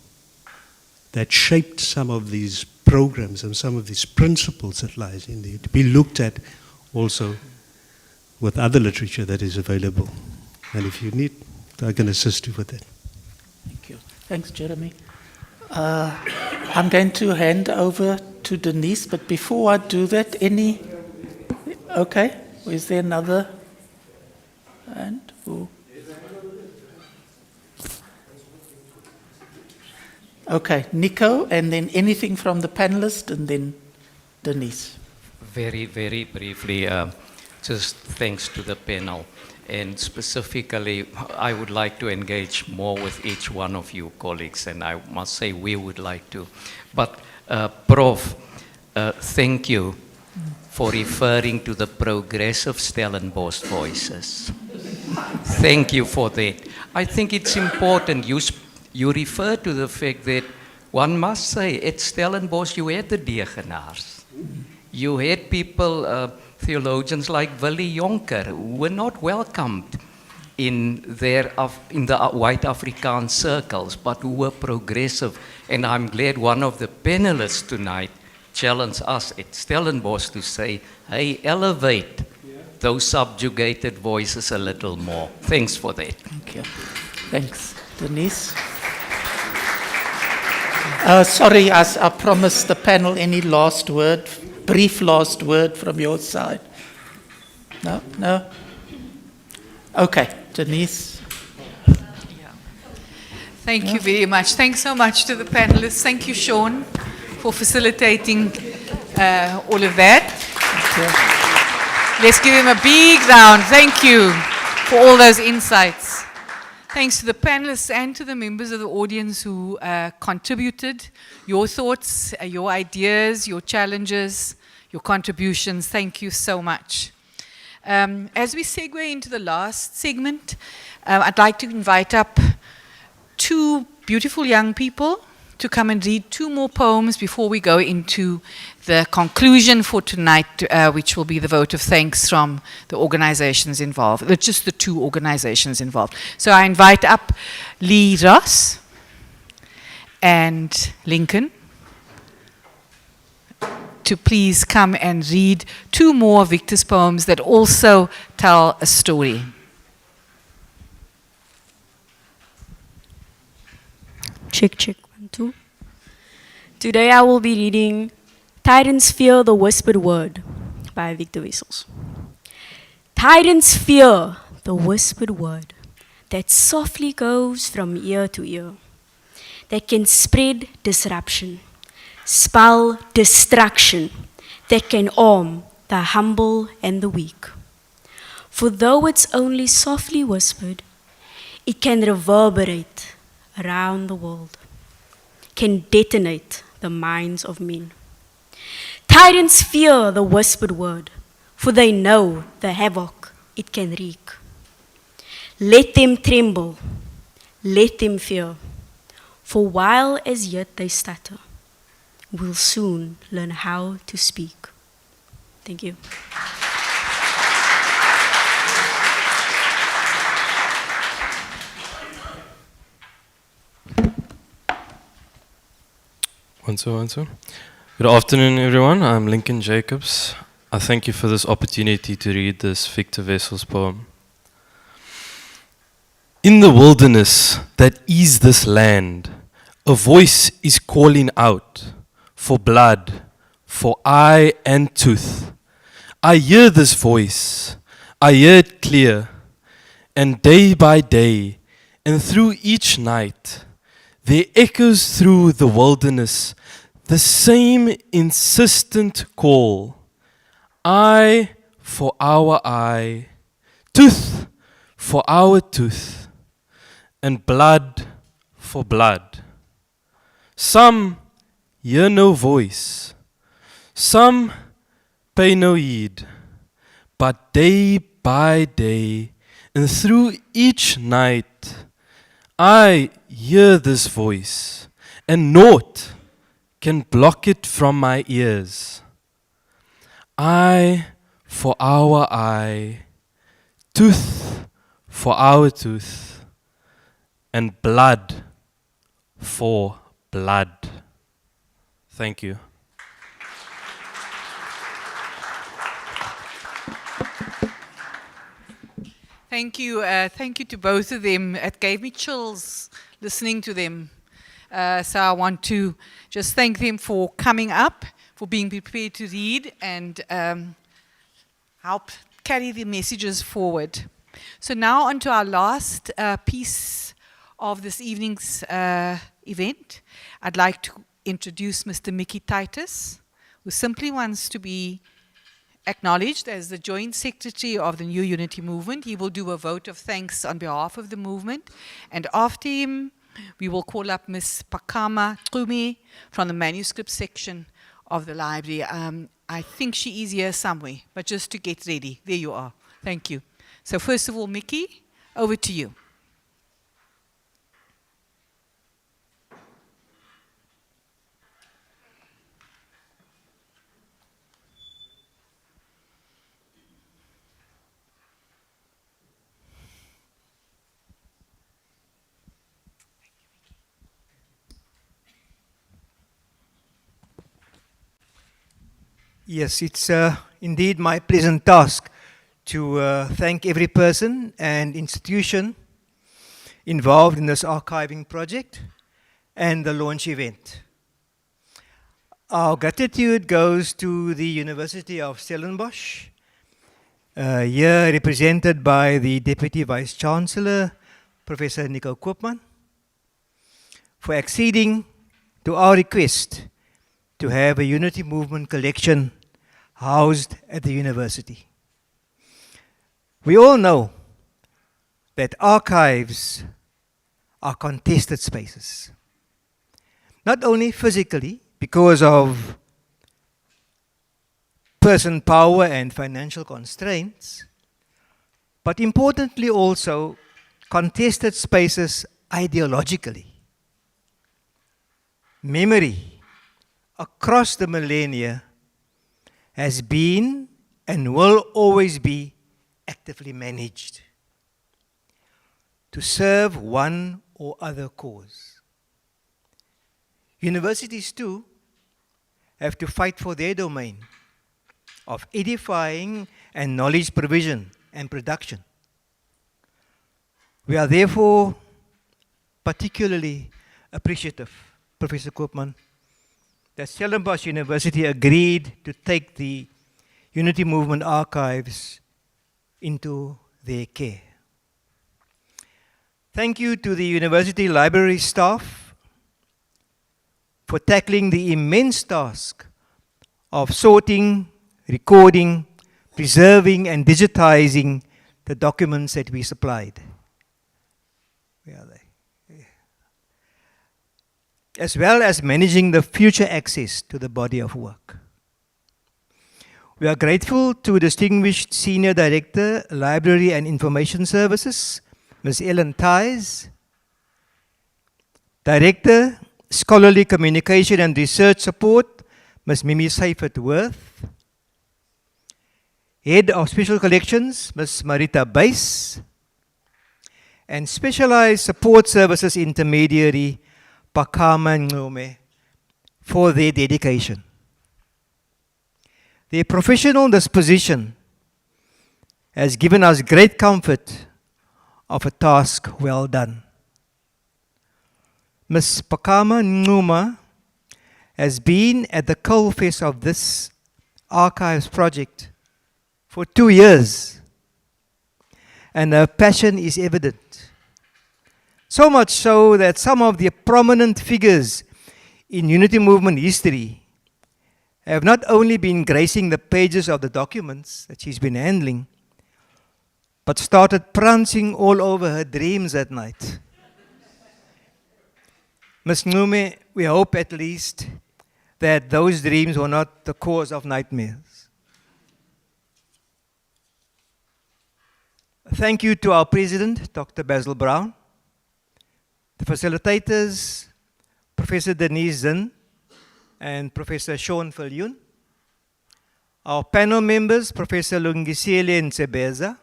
that shaped some of these programs and some of these principles that lies in there to be looked at also with other literature that is available. And if you need, I can assist you with that. Thank you. Thanks, Jeremy. I'm going to hand over to Denise, but before I do that, okay, is there another hand? Okay, Nico, and then anything from the panelists, and then Denise. Very, very briefly, just thanks to the panel. And specifically, I would like to engage more with each one of you colleagues, and I must say we would like to. But Prof, thank you for referring to the progressive Stellenbosch voices. Thank you for that. I think it's important. You refer to the fact that one must say at Stellenbosch you had the Degenaars. You had people, theologians like Willie Jonker, who were not welcomed in the white Afrikaans circles, but who were progressive. And I'm glad one of the panelists tonight challenged us at Stellenbosch to say, hey, elevate those subjugated voices a little more. Thanks for that. Thank you. Thanks. Denise? Sorry, as I promised the panel, any last word, brief last word from your side? No? No? Okay, Denise. Thank you very much. Thanks so much to the panelists. Thank you, Sean, for facilitating all of that. Let's give him a big round. Thank you for all those insights. Thanks to the panelists and to the members of the audience who contributed your thoughts, your ideas, your challenges, your contributions. Thank you so much. As we segue into the last segment, I'd like to invite up two beautiful young people to come and read two more poems before we go into the conclusion for tonight, which will be the vote of thanks from the organizations involved, just the two organizations involved. So I invite up Lee Ross and Lincoln to please come and read two more Victor's poems that also tell a story. Check, check, 1, 2. Today I will be reading Tyrants Fear the Whispered Word by Victor Wessels. Tyrants fear the whispered word that softly goes from ear to ear, that can spread disruption, spell destruction, that can arm the humble and the weak. For though it's only softly whispered, it can reverberate around the world can detonate the minds of men. Tyrants fear the whispered word, for they know the havoc it can wreak. Let them tremble, let them fear, for while as yet they stutter, we'll soon learn how to speak. Thank you. One, two. Good afternoon, everyone. I'm Lincoln Jacobs. I thank you for this opportunity to read this Victor Wessel's poem. In the wilderness that is this land, a voice is calling out for blood, for eye and tooth. I hear this voice, I hear it clear, and day by day, and through each night, there echoes through the wilderness the same insistent call. Eye for our eye, tooth for our tooth, and blood for blood. Some hear no voice, some pay no heed, but day by day and through each night I hear this voice, and naught can block it from my ears. Eye for our eye, tooth for our tooth, and blood for blood. Thank you. Thank you. Thank you to both of them. It gave me chills listening to them. So I want to just thank them for coming up, for being prepared to read and help carry the messages forward. So now on to our last piece of this evening's event. I'd like to introduce Mr. Mickey Titus, who simply wants to be acknowledged as the Joint Secretary of the New Unity Movement. He will do a vote of thanks on behalf of the movement. And after him, we will call up Ms. Pakama Tumi from the manuscript section of the library. I think she is here somewhere, but just to get ready. There you are. Thank you. So first of all, Mickey, over to you. Yes, it's indeed my pleasant task to thank every person and institution involved in this archiving project and the launch event. Our gratitude goes to the University of Stellenbosch, here represented by the Deputy Vice-Chancellor, Professor Nico Koopman, for acceding to our request to have a Unity Movement collection housed at the university. We all know that archives are contested spaces, not only physically because of person power and financial constraints, but importantly also contested spaces ideologically. Memory across the millennia has been and will always be actively managed to serve one or other cause. Universities too have to fight for their domain of edifying and knowledge provision and production. We are therefore particularly appreciative, Professor Koopman, that Stellenbosch University agreed to take the Unity Movement archives into their care. Thank you to the university library staff for tackling the immense task of sorting, recording, preserving, and digitizing the documents that we supplied. Where are they? as well as managing the future access to the body of work. We are grateful to Distinguished Senior Director, Library and Information Services, Ms Ellen Tise, Director, Scholarly Communication and Research Support, Ms Mimi Seifert-Worth, Head of Special Collections, Ms Marita Buys, and Specialized Support Services Intermediary, Pakama Ncube, for their dedication. Their professional disposition has given us great comfort of a task well done. Ms. Pakama Ncube has been at the coalface of this archives project for 2 years, and her passion is evident. So much so that some of the prominent figures in Unity Movement history have not only been gracing the pages of the documents that she's been handling, but started prancing all over her dreams at night. Ms. Ncube, we hope at least that those dreams were not the cause of nightmares. Thank you to our President, Dr. Basil Brown, the facilitators, Professor Denise Zinn and Professor Sean Viljoen, our panel members, Professor Lungisile Ntsebeza,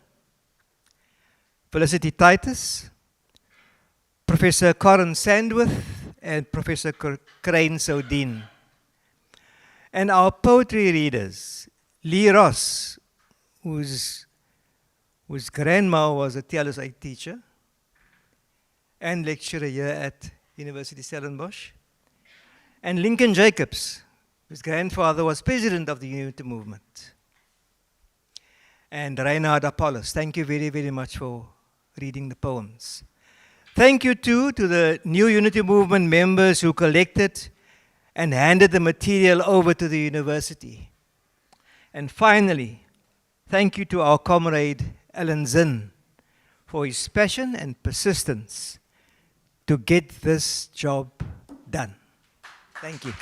Felicity Titus, Professor Crain Soudien, and Professor Crain Soudien, and our poetry readers, Lee Ross, whose grandma was a TLSA teacher and lecturer here at University Stellenbosch, and Lincoln Jacobs, whose grandfather was president of the Unity Movement, and Reinhard Apollos. Thank you very, very much for reading the poems. Thank you too to the new Unity Movement members who collected and handed the material over to the university. And finally, thank you to our comrade Alan Zinn for his passion and persistence to get this job done. Thank you.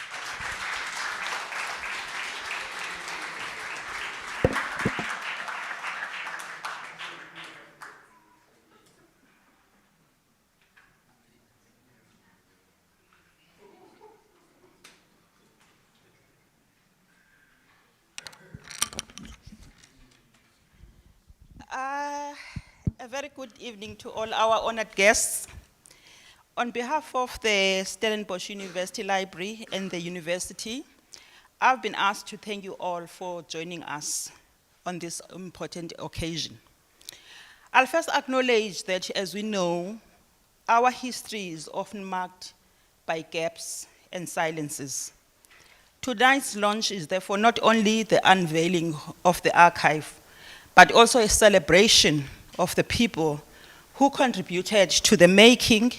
A very good evening to all our honored guests. On behalf of the Stellenbosch University Library and the university, I've been asked to thank you all for joining us on this important occasion. I'll first acknowledge that, as we know, our history is often marked by gaps and silences. Tonight's launch is therefore not only the unveiling of the archive, but also a celebration of the people who contributed to the making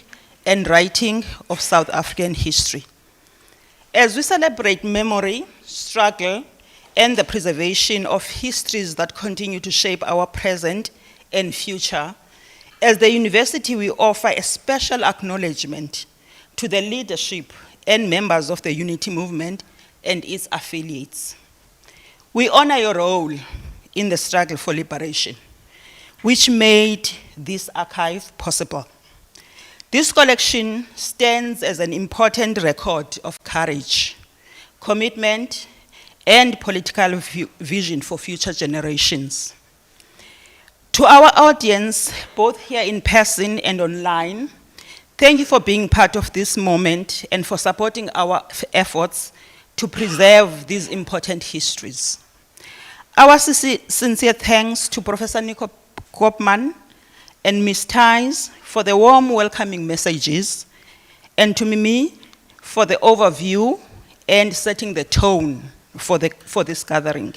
and writing of South African history. As we celebrate memory, struggle, and the preservation of histories that continue to shape our present and future, as the university we offer a special acknowledgement to the leadership and members of the Unity Movement and its affiliates. We honor your role in the struggle for liberation, which made this archive possible. This collection stands as an important record of courage, commitment, and political vision for future generations. To our audience, both here in person and online, thank you for being part of this moment and for supporting our efforts to preserve these important histories. Our sincere thanks to Professor Nico Koopman and Ms Tise for the warm welcoming messages, and to Mimi for the overview and setting the tone for this gathering.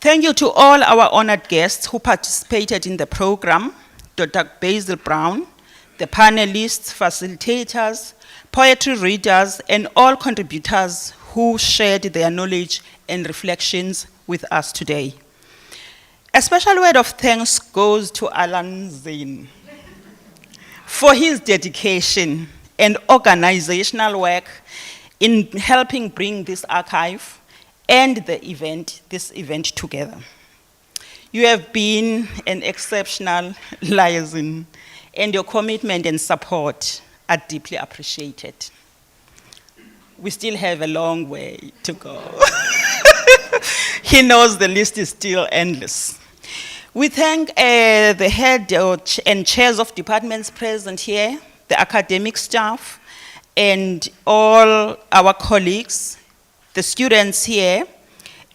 Thank you to all our honored guests who participated in the program, Dr. Basil Brown, the panelists, facilitators, poetry readers, and all contributors who shared their knowledge and reflections with us today. A special word of thanks goes to Alan Zinn for his dedication and organizational work in helping bring this archive and this event together. You have been an exceptional liaison, and your commitment and support are deeply appreciated. We still have a long way to go. He knows the list is still endless. We thank the head and chairs of departments present here, the academic staff, and all our colleagues, the students here,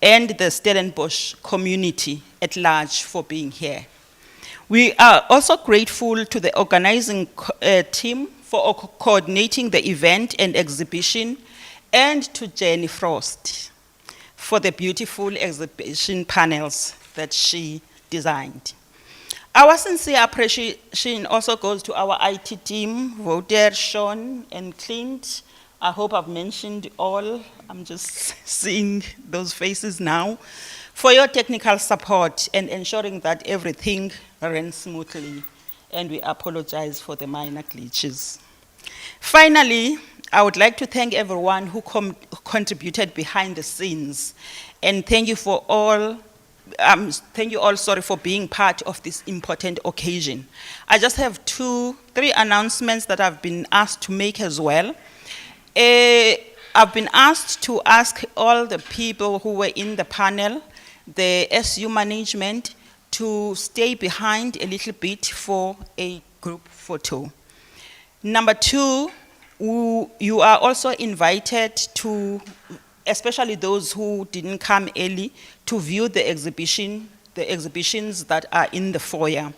and the Stellenbosch community at large for being here. We are also grateful to the organizing team for coordinating the event and exhibition, and to Jenny Frost for the beautiful exhibition panels that she designed. Our sincere appreciation also goes to our IT team, Wouter, Sean, and Clint. I hope I've mentioned all. I'm just seeing those faces now. For your technical support and ensuring that everything ran smoothly, and we apologize for the minor glitches. Finally, I would like to thank everyone who contributed behind the scenes, and thank you all, for being part of this important occasion. I just have 3 announcements that I've been asked to make as well. I've been asked to ask all the people who were in the panel, the SU management, to stay behind a little bit for a group photo. Number 2, you are also invited to, especially those who didn't come early, to view the exhibitions that are in the foyer.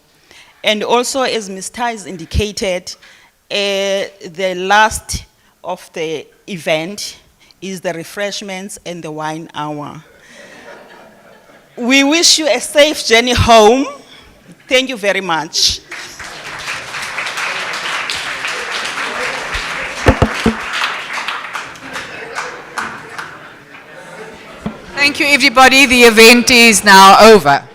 And also, as Ms. Tise indicated, the last of the event is the refreshments and the wine hour. We wish you a safe journey home. Thank you very much. Thank you, everybody. The event is now over.